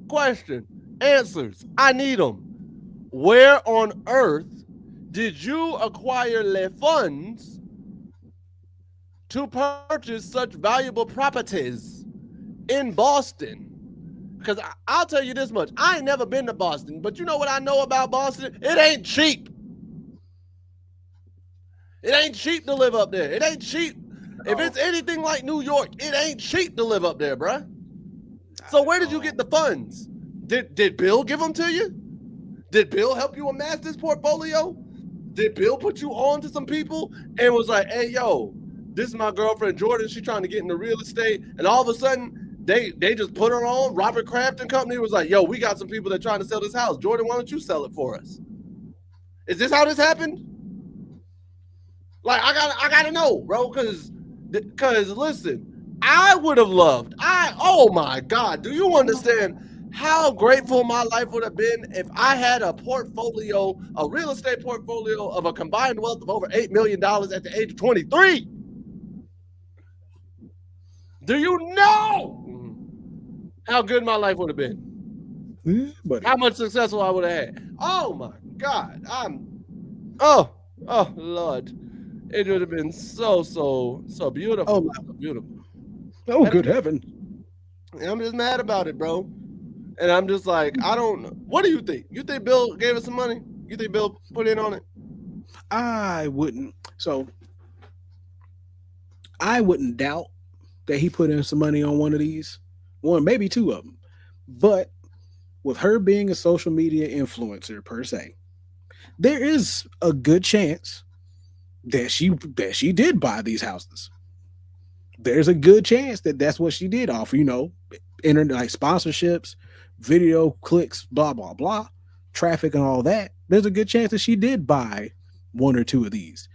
Question, answers. I need them. Where on earth did you acquire the funds to purchase such valuable properties in Boston? Because I'll tell you this much. I ain't never been to Boston, but you know what I know about Boston? It ain't cheap. It ain't cheap to live up there. It ain't cheap. If it's anything like New York, it ain't cheap to live up there, bruh. So where did you get the funds? Did Bill give them to you? Did Bill help you amass this portfolio? Did Bill put you on to some people and was like, hey, yo, this is my girlfriend, Jordan. She's trying to get into real estate. And all of a sudden, they just put her on. Robert Kraft and Company was like, yo, we got some people that are trying to sell this house. Jordan, why don't you sell it for us? Is this how this happened? Like, I gotta know, bro, because listen, I would have loved, oh my God, do you understand how grateful my life would have been if I had a portfolio, a real estate portfolio of a combined wealth of over $8 million at the age of 23? Do you know how good my life would have been? Yeah, buddy. How much successful I would have had? Oh my God, oh Lord. It would have been so beautiful. Oh, so beautiful. Oh, good heaven. I'm just mad about it, bro. And I'm just like, I don't know. What do you think? You think Bill gave us some money? You think Bill put in on it? I wouldn't. So I wouldn't doubt that he put in some money on one of these. One, maybe two of them. But with her being a social media influencer per se, there is a good chance that she did buy these houses. There's a good chance that that's what she did off, internet, like sponsorships, video clicks, blah, blah, blah, traffic and all that. There's a good chance that she did buy one or two of these.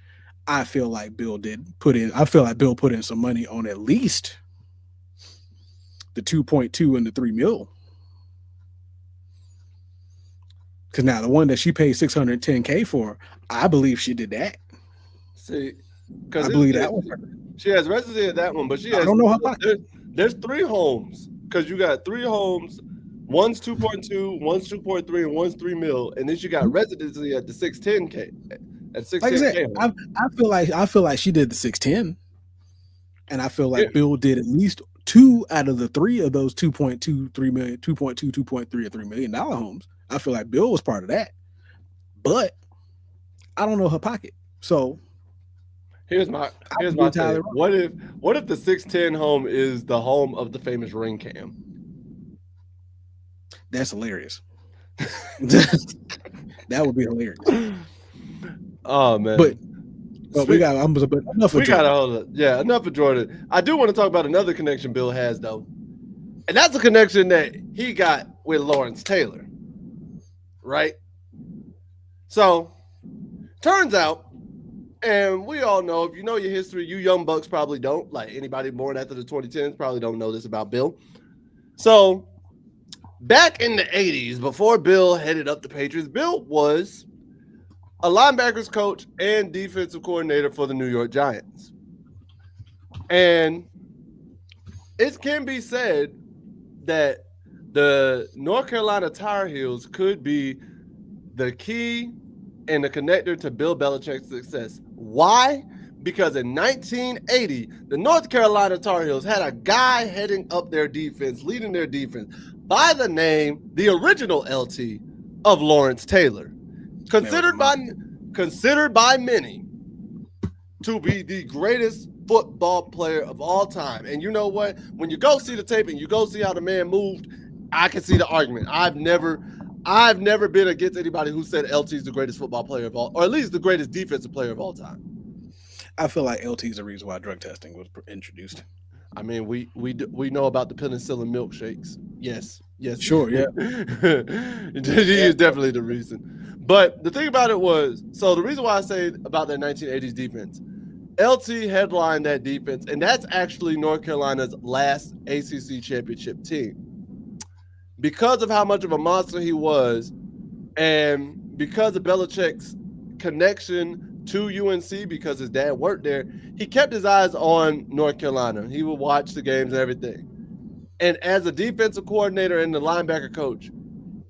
I feel like Bill put in some money on at least the 2.2 and the 3 mil. Because now the one that she paid $610K for, I believe she did that. See, because I believe that one. She has residency at that one, but she has. I don't know how. There's 3 homes because you got 3 homes. One's 2.2, one's 2.3, and one's 3 mil, and then you got residency at the 610K. At 610K. Like I said, I feel like she did the 610, and I feel like Bill did at least 2 out of the 3 of those 2.2, 3 million, 2.2, 2.3, or $3 million homes. I feel like Bill was part of that, but I don't know her pocket, so. Here's my thing. What if the 610 home is the home of the famous ring cam? That's hilarious. That would be hilarious. Oh man. But we got enough of Jordan. Enough of Jordan. I do want to talk about another connection Bill has though. And that's a connection that he got with Lawrence Taylor. Right? So turns out, and we all know, if you know your history, you young bucks probably don't. Like anybody born after the 2010s probably don't know this about Bill. So back in the 80s, before Bill headed up the Patriots, Bill was a linebackers coach and defensive coordinator for the New York Giants. And it can be said that the North Carolina Tar Heels could be the key and the connector to Bill Belichick's success. Why? Because in 1980, the North Carolina Tar Heels had a guy heading up their defense, leading their defense, by the name, the original LT, of Lawrence Taylor. Considered by many to be the greatest football player of all time. And you know what? When you go see the tape and you go see how the man moved, I can see the argument. I've never been against anybody who said LT is the greatest football player of all, or at least the greatest defensive player of all time. I feel like LT is the reason why drug testing was introduced. I mean, we know about the penicillin milkshakes. Yes, sure, yeah. He is definitely the reason. But the thing about it was, so the reason why I say about that 1980s defense, LT headlined that defense, and that's actually North Carolina's last ACC championship team. Because of how much of a monster he was, and because of Belichick's connection to UNC, because his dad worked there, he kept his eyes on North Carolina. He would watch the games and everything. And as a defensive coordinator and the linebacker coach,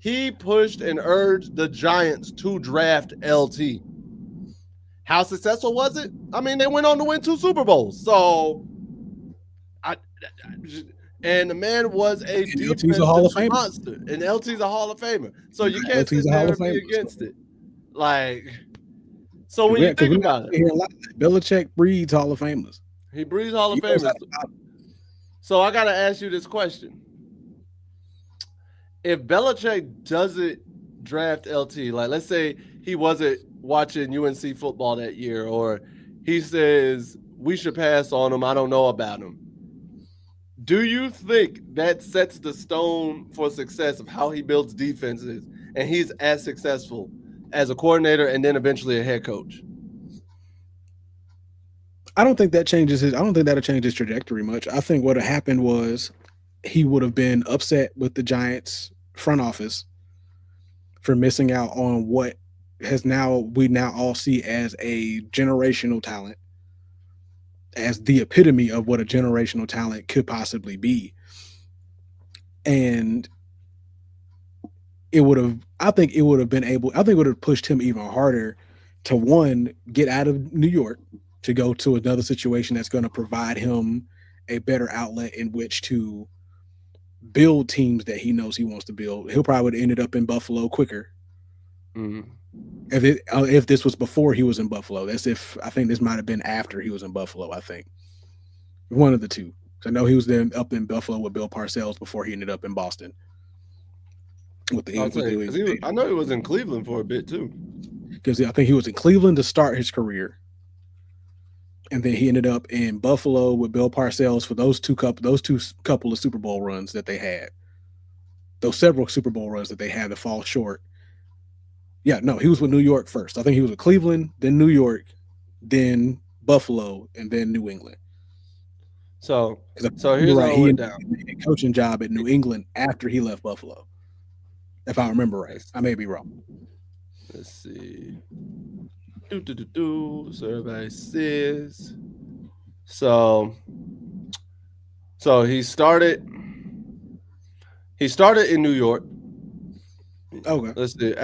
he pushed and urged the Giants to draft LT. How successful was it? I mean, they went on to win 2 Super Bowls. So, and the man was a defensive monster. And LT's a Hall of Famer. So you can't sit there and be against it. Like, so when you think about it, Belichick breeds Hall of Famers. He breeds Hall of Famers. So I got to ask you this question. If Belichick doesn't draft LT, like let's say he wasn't watching UNC football that year, or he says we should pass on him, I don't know about him. Do you think that sets the stone for success of how he builds defenses and he's as successful as a coordinator and then eventually a head coach? I don't think that changes his. I don't think that'll change his trajectory much. I think what happened was he would have been upset with the Giants front office for missing out on what we now all see as a generational talent, as the epitome of what a generational talent could possibly be. And it would have, I think it would have pushed him even harder to, one, get out of New York, to go to another situation that's going to provide him a better outlet in which to build teams that he knows he wants to build. He'll probably would have ended up in Buffalo quicker. Mm-hmm. If this was before he was in Buffalo. I think this might have been after he was in Buffalo, I think. One of the two. I know he was then up in Buffalo with Bill Parcells before he ended up in Boston. I know he was in Cleveland for a bit too. Because I think he was in Cleveland to start his career. And then he ended up in Buffalo with Bill Parcells for those two couple of Super Bowl runs that they had. Those several Super Bowl runs that they had to fall short. Yeah, no, he was with New York first. I think he was with Cleveland, then New York, then Buffalo, and then New England. So here's how it went down. He had a coaching job at New England after he left Buffalo. If I remember right. I may be wrong. Let's see. So everybody says. So he started in New York. Okay. Let's see.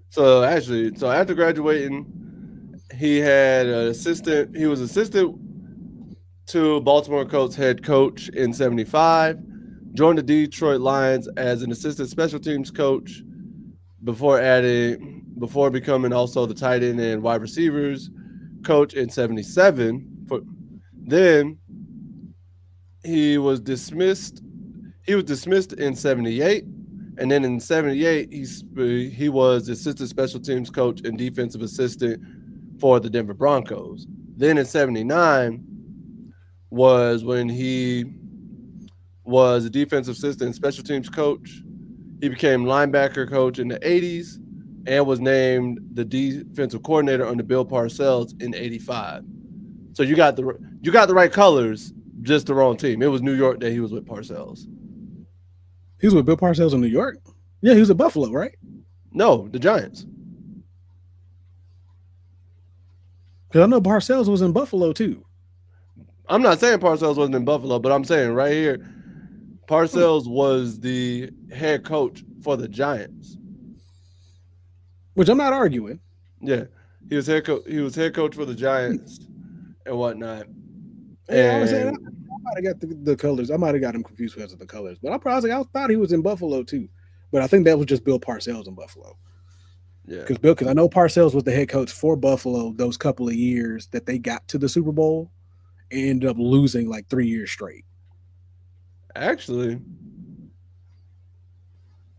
So after graduating, he had an assistant. He was assistant to Baltimore Colts head coach in 75. Joined the Detroit Lions as an assistant special teams coach before becoming also the tight end and wide receivers coach in 77. Then he was dismissed. He was dismissed in 78, and then in 78 he was assistant special teams coach and defensive assistant for the Denver Broncos. Then in 79 was when he was a defensive assistant and special teams coach. He became linebacker coach in the 80s and was named the defensive coordinator under Bill Parcells in 85. So you got the right colors, just the wrong team. It was New York that he was with Parcells. He was with Bill Parcells in New York? Yeah, he was at Buffalo, right? No, the Giants. Because I know Parcells was in Buffalo too. I'm not saying Parcells wasn't in Buffalo, but I'm saying right here, Parcells was the head coach for the Giants. Which I'm not arguing. Yeah, he was head coach. He was head coach for the Giants and whatnot. Yeah, I might have got the colors. I might have got him confused because of the colors. But I thought he was in Buffalo too. But I think that was just Bill Parcells in Buffalo. Yeah, because I know Parcells was the head coach for Buffalo those couple of years that they got to the Super Bowl and ended up losing like 3 years straight. Actually,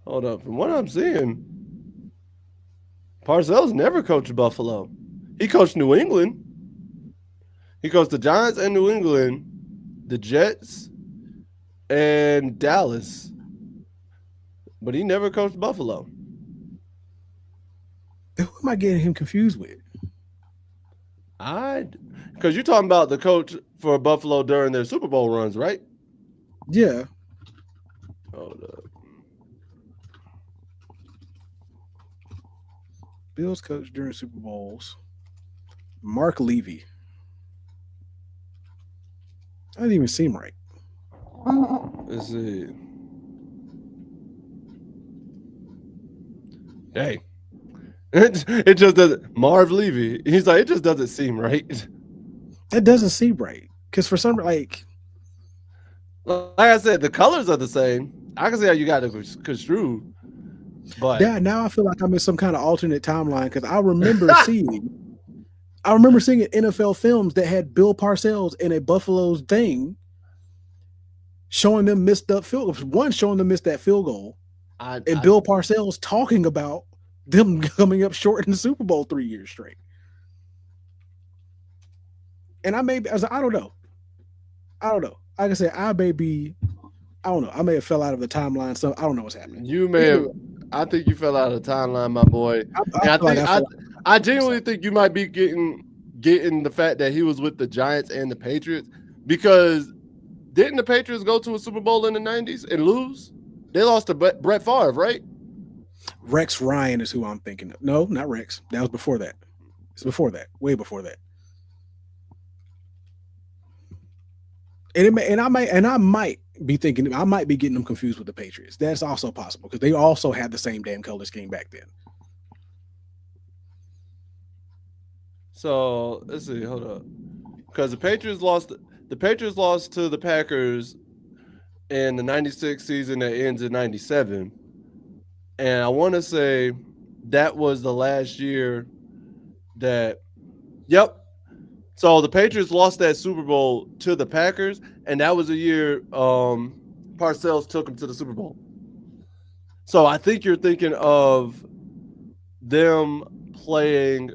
hold up. From what I'm seeing, Parcells never coached Buffalo. He coached New England. He coached the Giants and New England, the Jets, and Dallas. But he never coached Buffalo. Who am I getting him confused with? Because you're talking about the coach for Buffalo during their Super Bowl runs, right? Yeah. Hold up. Bills coach during Super Bowls. Mark Levy. That didn't even seem right. Let's see. Hey. It just doesn't. Marv Levy. He's like, it just doesn't seem right. That doesn't seem right. Because for some like Like I said, the colors are the same. I can see how you got to construe, but yeah, now I feel like I'm in some kind of alternate timeline because I remember seeing NFL films that had Bill Parcells in a Buffalo's thing showing them missed up field goals. One showing them missed that field goal. And Bill Parcells talking about them coming up short in the Super Bowl 3 years straight. And I don't know. Like I said, I don't know. I may have fell out of the timeline, so I don't know what's happening. You may have. I think you fell out of the timeline, my boy. I genuinely think you might be getting the fact that he was with the Giants and the Patriots, because didn't the Patriots go to a Super Bowl in the 90s and lose? They lost to Brett Favre, right? Rex Ryan is who I'm thinking of. No, not Rex. That was before that. It's before that. Way before that. And I might be thinking, I might be getting them confused with the Patriots. That's also possible because they also had the same damn color scheme back then. So let's see. Hold up, because the Patriots lost to the Packers in the '96 season that ends in '97, and I want to say that was the last year that. Yep. So the Patriots lost that Super Bowl to the Packers, and that was the year Parcells took them to the Super Bowl. So I think you're thinking of them playing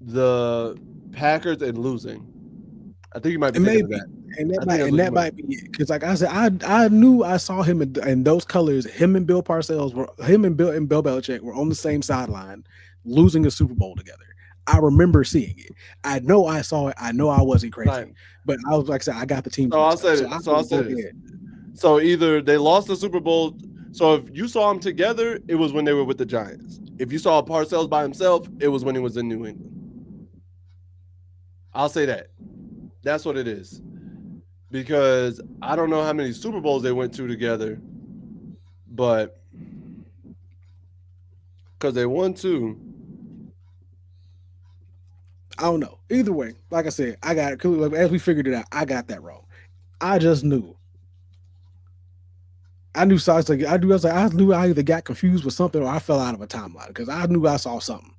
the Packers and losing. I think you might be thinking of that. And that might be it. Because like I said, I knew I saw him in those colors. Him and Bill Belichick were on the same sideline, losing a Super Bowl together. I remember seeing it. I know I saw it. I know I wasn't crazy, Right. but I was like I said, I got the team. So I'll say this. So either they lost the Super Bowl. So if you saw them together, it was when they were with the Giants. If you saw Parcells by himself, it was when he was in New England. I'll say that. That's what it is. Because I don't know how many Super Bowls they went to together, but because they won 2. I don't know. Either way, like I said, I got it. As we figured it out, I got that wrong. I just knew. I knew. So I knew I either got confused with something or I fell out of a timeline because I knew I saw something.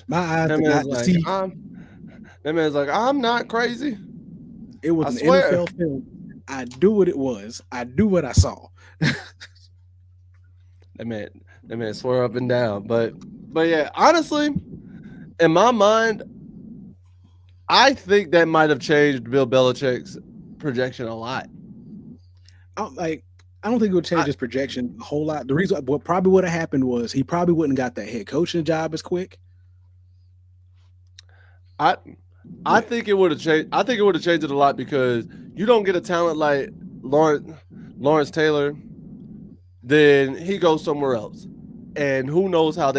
My eyes did not deceive. That man's like, I'm not crazy. It was an NFL film. I knew what it was. I knew what I saw. That man swore up and down. But yeah, honestly, in my mind, I think that might have changed Bill Belichick's projection a lot. I don't think it would change his projection a whole lot. The reason what probably would have happened was he probably wouldn't got that head coaching job as quick. I think it would have changed. I think it would have changed it a lot because you don't get a talent like Lawrence Taylor, then he goes somewhere else, and who knows how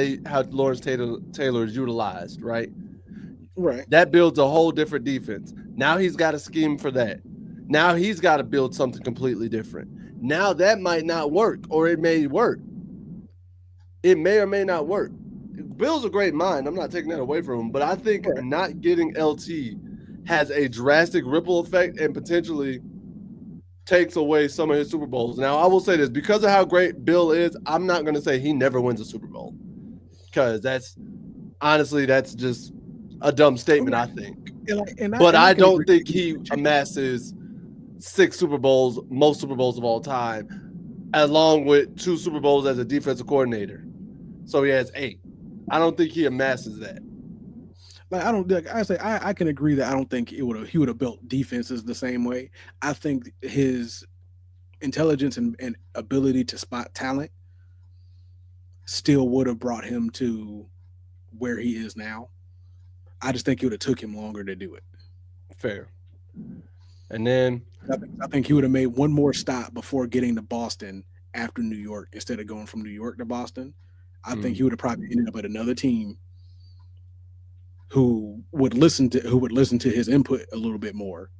Lawrence Taylor is utilized, right? Right. That builds a whole different defense. Now he's got a scheme for that. Now he's got to build something completely different. Now that might not work, or it may work. It may or may not work. Bill's a great mind. I'm not taking that away from him, but I think not getting LT has a drastic ripple effect and potentially takes away some of his Super Bowls. Now, I will say this, because of how great Bill is, I'm not going to say he never wins a Super Bowl, because that's just a dumb statement, I think. But I don't think he amasses 6 Super Bowls, most Super Bowls of all time, along with 2 Super Bowls as a defensive coordinator. So he has 8. I don't think he amasses that. I can agree that I don't think he would have built defenses the same way. I think his intelligence and ability to spot talent still would have brought him to where he is now. I just think it would have took him longer to do it. Fair. And then I think he would have made one more stop before getting to Boston after New York instead of going from New York to Boston. I think he would have probably ended up at another team who would listen to his input a little bit more,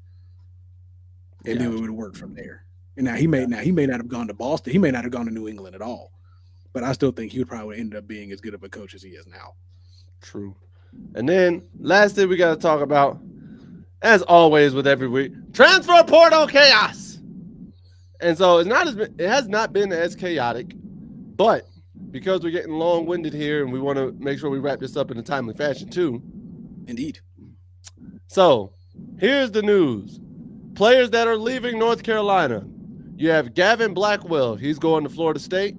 and then it would have worked from there. And now he may not have gone to Boston. He may not have gone to New England at all. But I still think he would probably end up being as good of a coach as he is now. True. And then last thing we got to talk about, as always with every week, transfer portal chaos. And so it has not been as chaotic, but because we're getting long-winded here and we want to make sure we wrap this up in a timely fashion too. Indeed. So here's the news. Players that are leaving North Carolina. You have Gavin Blackwell. He's going to Florida State.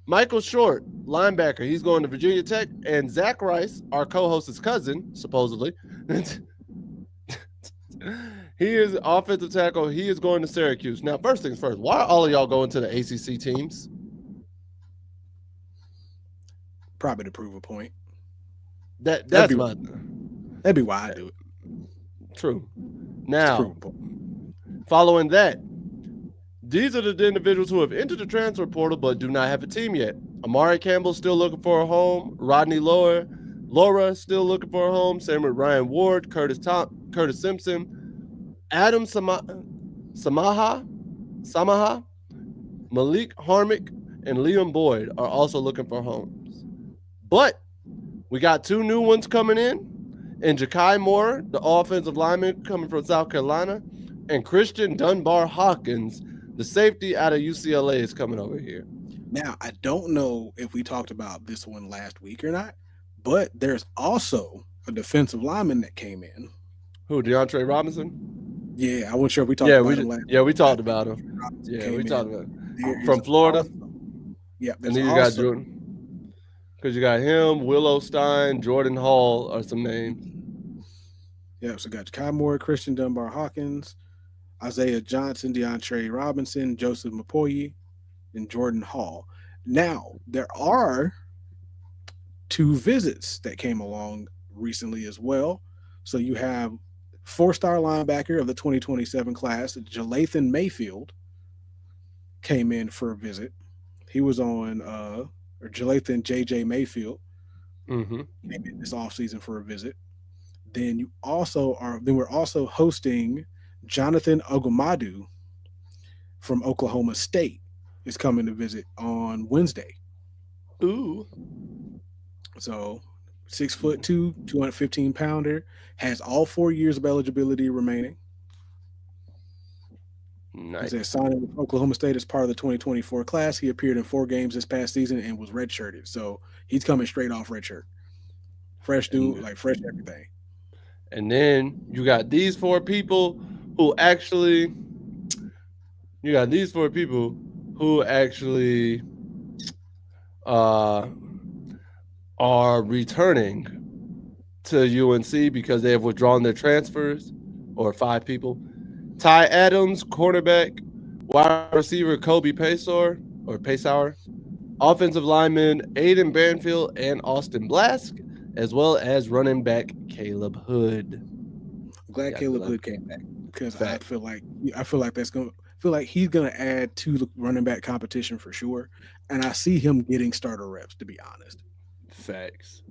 Michael Short, linebacker. He's going to Virginia Tech. And Zach Rice, our co-host's cousin, supposedly. He is offensive tackle. He is going to Syracuse. Now, first things first, why are all of y'all going to the ACC teams? Probably to prove a point. That'd be why I do it. True. Now, following that, these are the individuals who have entered the transfer portal but do not have a team yet. Amari Campbell still looking for a home. Rodney Laura still looking for a home. Same with Ryan Ward, Curtis Simpson, Adam Samaha, Malik Harmick, and Liam Boyd are also looking for homes. But we got two new ones coming in. And Ja'Kai Moore, the offensive lineman coming from South Carolina, and Christian Dunbar Hawkins, the safety out of UCLA, is coming over here. Now, I don't know if we talked about this one last week or not, but there's also a defensive lineman that came in. Who, DeAndre Robinson? Yeah, I wasn't sure if we talked about him last week. Yeah, we talked about him. Yeah, we talked about him. From Florida? Yeah. And then you got Jordan. Because you got him, Willow Stein, Jordan Hall are some names. Yeah, so got Kai Moore, Christian Dunbar Hawkins, Isaiah Johnson, DeAndre Robinson, Joseph Mapoyi, and Jordan Hall. Now, there are two visits that came along recently as well. So you have four-star linebacker of the 2027 class, Jalathan Mayfield, came in for a visit. He was on or Jalathan J.J. Mayfield came in this offseason for a visit. Then we're also hosting Jonathan Ogumadu from Oklahoma State is coming to visit on Wednesday. Ooh. So 6'2", 215 pounder, has all 4 years of eligibility remaining. Nice. He's signed with Oklahoma State as part of the 2024 class. He appeared in 4 games this past season and was redshirted. So he's coming straight off redshirt. Fresh dude, like fresh everything. And then you got these 4 people who actually are returning to UNC because they have withdrawn their transfers, or 5 people. Ty Adams, cornerback, wide receiver Kobe Paysauer, offensive lineman Aiden Banfield and Austin Blask, as well as running back Caleb Hood. I'm glad Caleb Hood came back because I feel like he's gonna add to the running back competition for sure, and I see him getting starter reps, to be honest. Facts.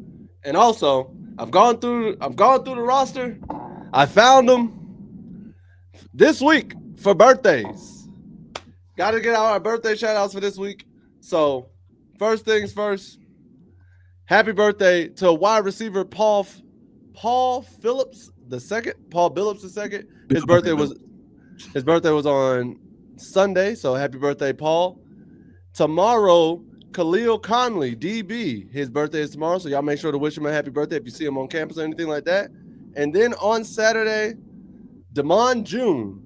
And also, I've gone through the roster. I found them this week for birthdays. Got to get out our birthday shout outs for this week. So, first things first. Happy birthday to wide receiver Paul Phillips II. Paul Billups II. His birthday was on Sunday, so happy birthday, Paul. Tomorrow, Khalil Conley, DB. His birthday is tomorrow, so y'all make sure to wish him a happy birthday if you see him on campus or anything like that. And then on Saturday, Damon June.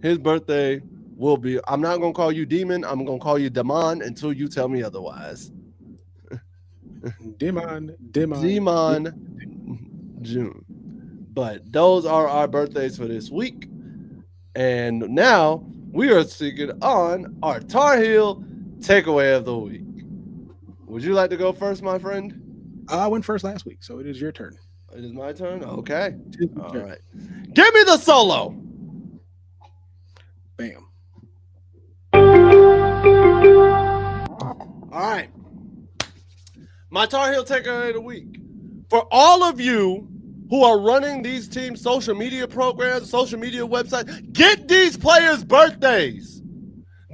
His birthday will be, I'm not going to call you Demon. I'm going to call you Damon until you tell me otherwise. Demon June. But those are our birthdays for this week. And now we are speaking on our Tar Heel takeaway of the week. Would you like to go first, my friend? I went first last week, so it is your turn. It is my turn. Okay. All Turn. right. Give me the solo. Bam. All right. My Tar Heel takeaway of the week. For all of you who are running these teams' social media programs, social media websites, get these players' birthdays.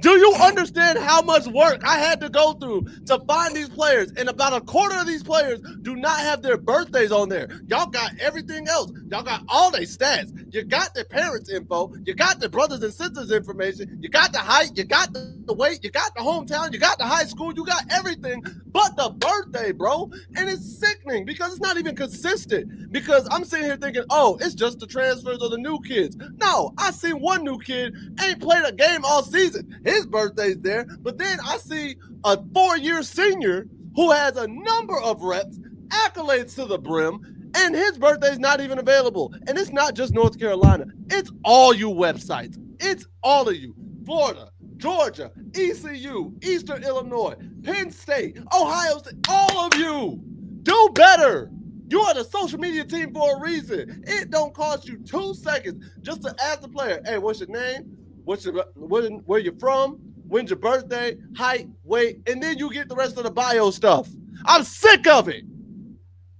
Do you understand how much work I had to go through to find these players? And about a quarter of these players do not have their birthdays on there. Y'all got everything else. Y'all got all their stats. You got their parents' info. You got their brothers and sisters' information. You got the height. You got the weight. You got the hometown. You got the high school. You got everything but the birthday, bro. And it's sickening because it's not even consistent. Because I'm sitting here thinking, oh, it's just the transfers of the new kids. No, I seen one new kid ain't played a game all season. His birthday's there, but then I see a 4-year senior who has a number of reps, accolades to the brim, and his birthday's not even available. And it's not just North Carolina. It's all you websites. It's all of you. Florida, Georgia, ECU, Eastern Illinois, Penn State, Ohio State, all of you. Do better. You are the social media team for a reason. It don't cost you 2 seconds just to ask the player, hey, what's your name? Where you're from? When's your birthday? Height, weight, and then you get the rest of the bio stuff. I'm sick of it.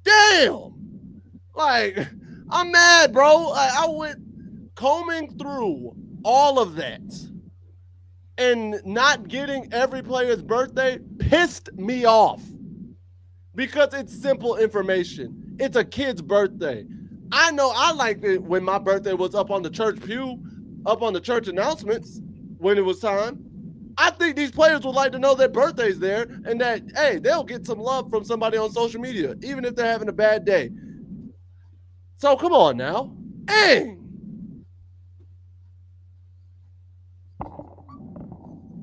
Damn. Like, I'm mad, bro. I went combing through all of that, and not getting every player's birthday pissed me off because it's simple information. It's a kid's birthday. I know I liked it when my birthday was up on the church pew, up on the church announcements when it was time. I think these players would like to know their birthday's there and that, hey, they'll get some love from somebody on social media, even if they're having a bad day. So come on now. Dang.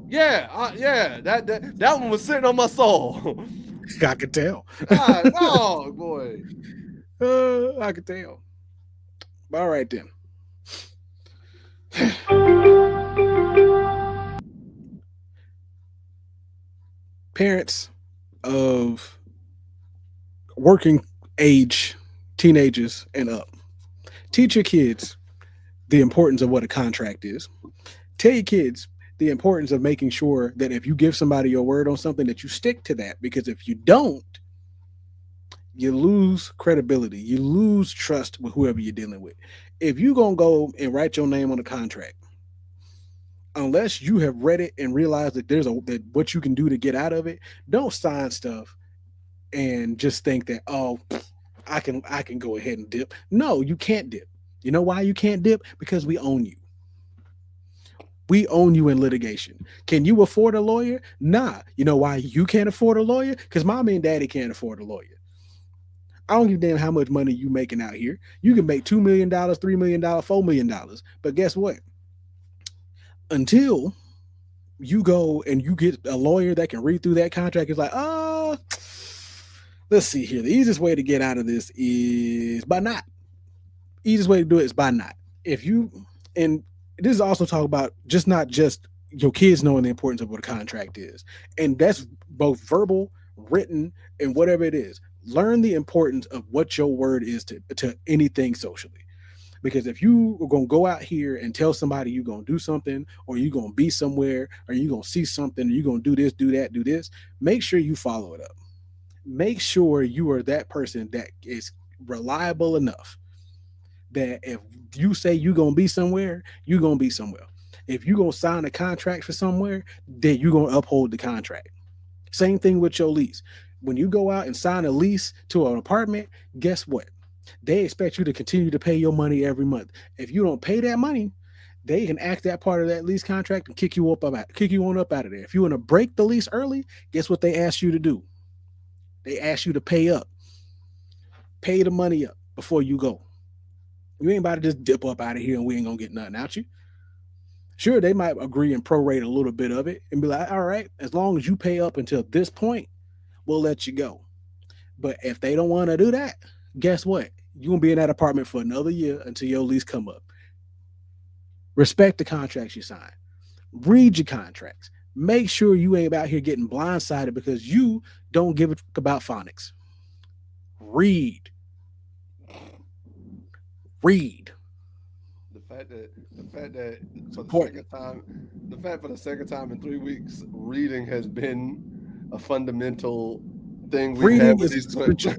Yeah, that one was sitting on my soul. I could tell. Oh, boy. I could tell. All right, then. Parents of working age teenagers and up, teach your kids the importance of what a contract is. Tell your kids the importance of making sure that if you give somebody your word on something, that you stick to that. Because if you don't, you lose credibility. You lose trust with whoever you're dealing with. If you're going to go and write your name on a contract, unless you have read it and realized that that what you can do to get out of it, don't sign stuff and just think that, oh, I can go ahead and dip. No, you can't dip. You know why you can't dip? Because we own you. We own you in litigation. Can you afford a lawyer? Nah. You know why you can't afford a lawyer? Because mommy and daddy can't afford a lawyer. I don't give a damn how much money you making out here. You can make $2 million, $3 million, $4 million. But guess what? Until you go and you get a lawyer that can read through that contract, it's like, let's see here. The easiest way to get out of this is by not. Easiest way to do it is by not. And this is also talk about not just your kids knowing the importance of what a contract is. And that's both verbal, written, and whatever it is. Learn the importance of what your word is to anything socially. Because if you are going to go out here and tell somebody you're going to do something, or you're going to be somewhere, or you're going to see something, or you're going to do this, do that, do this, make sure you follow it up. Make sure you are that person that is reliable enough that if you say you're going to be somewhere, you're going to be somewhere. If you're going to sign a contract for somewhere, then you're going to uphold the contract. Same thing with your lease. When you go out and sign a lease to an apartment, guess what? They expect you to continue to pay your money every month. If you don't pay that money, they can act that part of that lease contract and kick you on up out of there. If you want to break the lease early, guess what they ask you to do? They ask you to pay up. Pay the money up before you go. You ain't about to just dip up out of here and we ain't gonna get nothing out you. Sure, they might agree and prorate a little bit of it and be like, all right, as long as you pay up until this point, we'll let you go. But if they don't want to do that, guess what? You're going to be in that apartment for another year until your lease come up. Respect the contracts you sign. Read your contracts. Make sure you ain't out here getting blindsided because you don't give a fuck about phonics. Read. Read. The fact that for the second time in 3 weeks, reading has been a fundamental thing we've Reading had with is these essential.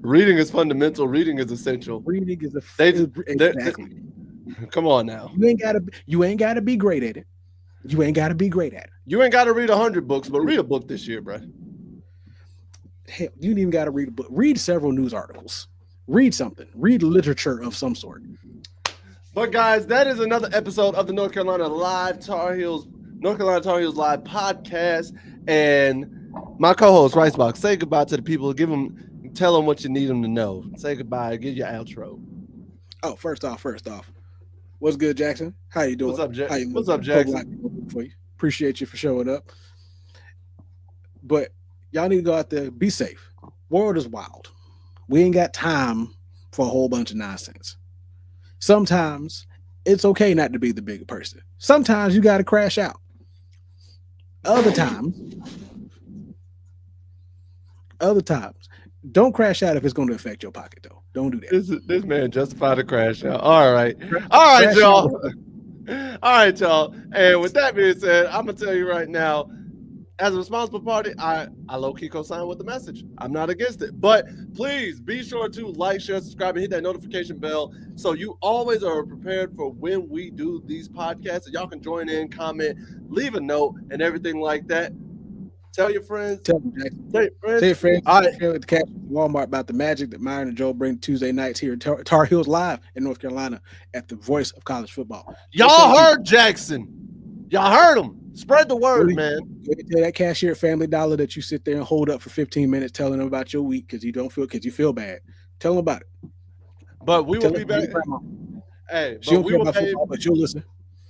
Reading is fundamental. Reading is essential. Reading is Exactly. Come on now. You ain't gotta be great at it. You ain't gotta be great at it. You ain't got to read 100 books, but read a book this year, bro. Hell, you didn't even gotta read a book. Read several news articles. Read something. Read literature of some sort. But guys, that is another episode of the North Carolina Tar Heels Live podcast. And my co-host, Ricebox, say goodbye to the people. Tell them what you need them to know. Say goodbye. Give your outro. Oh, first off, what's good, Jackson? How you doing? What's up, Jackson? For you. Appreciate you for showing up. But y'all need to go out there, be safe. World is wild. We ain't got time for a whole bunch of nonsense. Sometimes it's okay not to be the bigger person. Sometimes you got to crash out. Other times, don't crash out if it's going to affect your pocket, though. Don't do that. This man justified a crash out. All right, y'all. All right, y'all. And with that being said, I'm gonna tell you right now, as a responsible party, I low-key co-sign with the message. I'm not against it. But please be sure to like, share, subscribe, and hit that notification bell so you always are prepared for when we do these podcasts. So y'all can join in, comment, leave a note, and everything like that. Tell your friends. Tell them, Jackson. Tell your friends. All right. Share with the captain at Walmart about the magic that Myron and Joe bring Tuesday nights here at Tar Heels Live in North Carolina at the voice of college football. Y'all heard Jackson. Y'all heard him. Spread the word, man. Tell that cashier at Family Dollar that you sit there and hold up for 15 minutes telling them about your week because you feel bad. Tell them about it. But we will be back. Hey, she don't care about football, but you'll listen.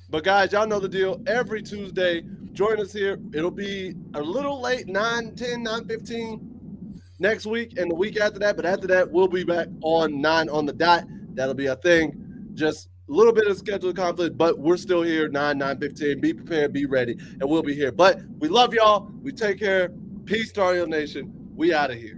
But guys, y'all know the deal. Every Tuesday, join us here. It'll be a little late, 9:10, 9:15 next week and the week after that. But after that, we'll be back on 9 on the dot. That'll be a thing. Just a little bit of schedule conflict, but we're still here, 9:15. Be prepared, be ready, and we'll be here. But we love y'all. We take care. Peace, Tar Heel Nation. We out of here.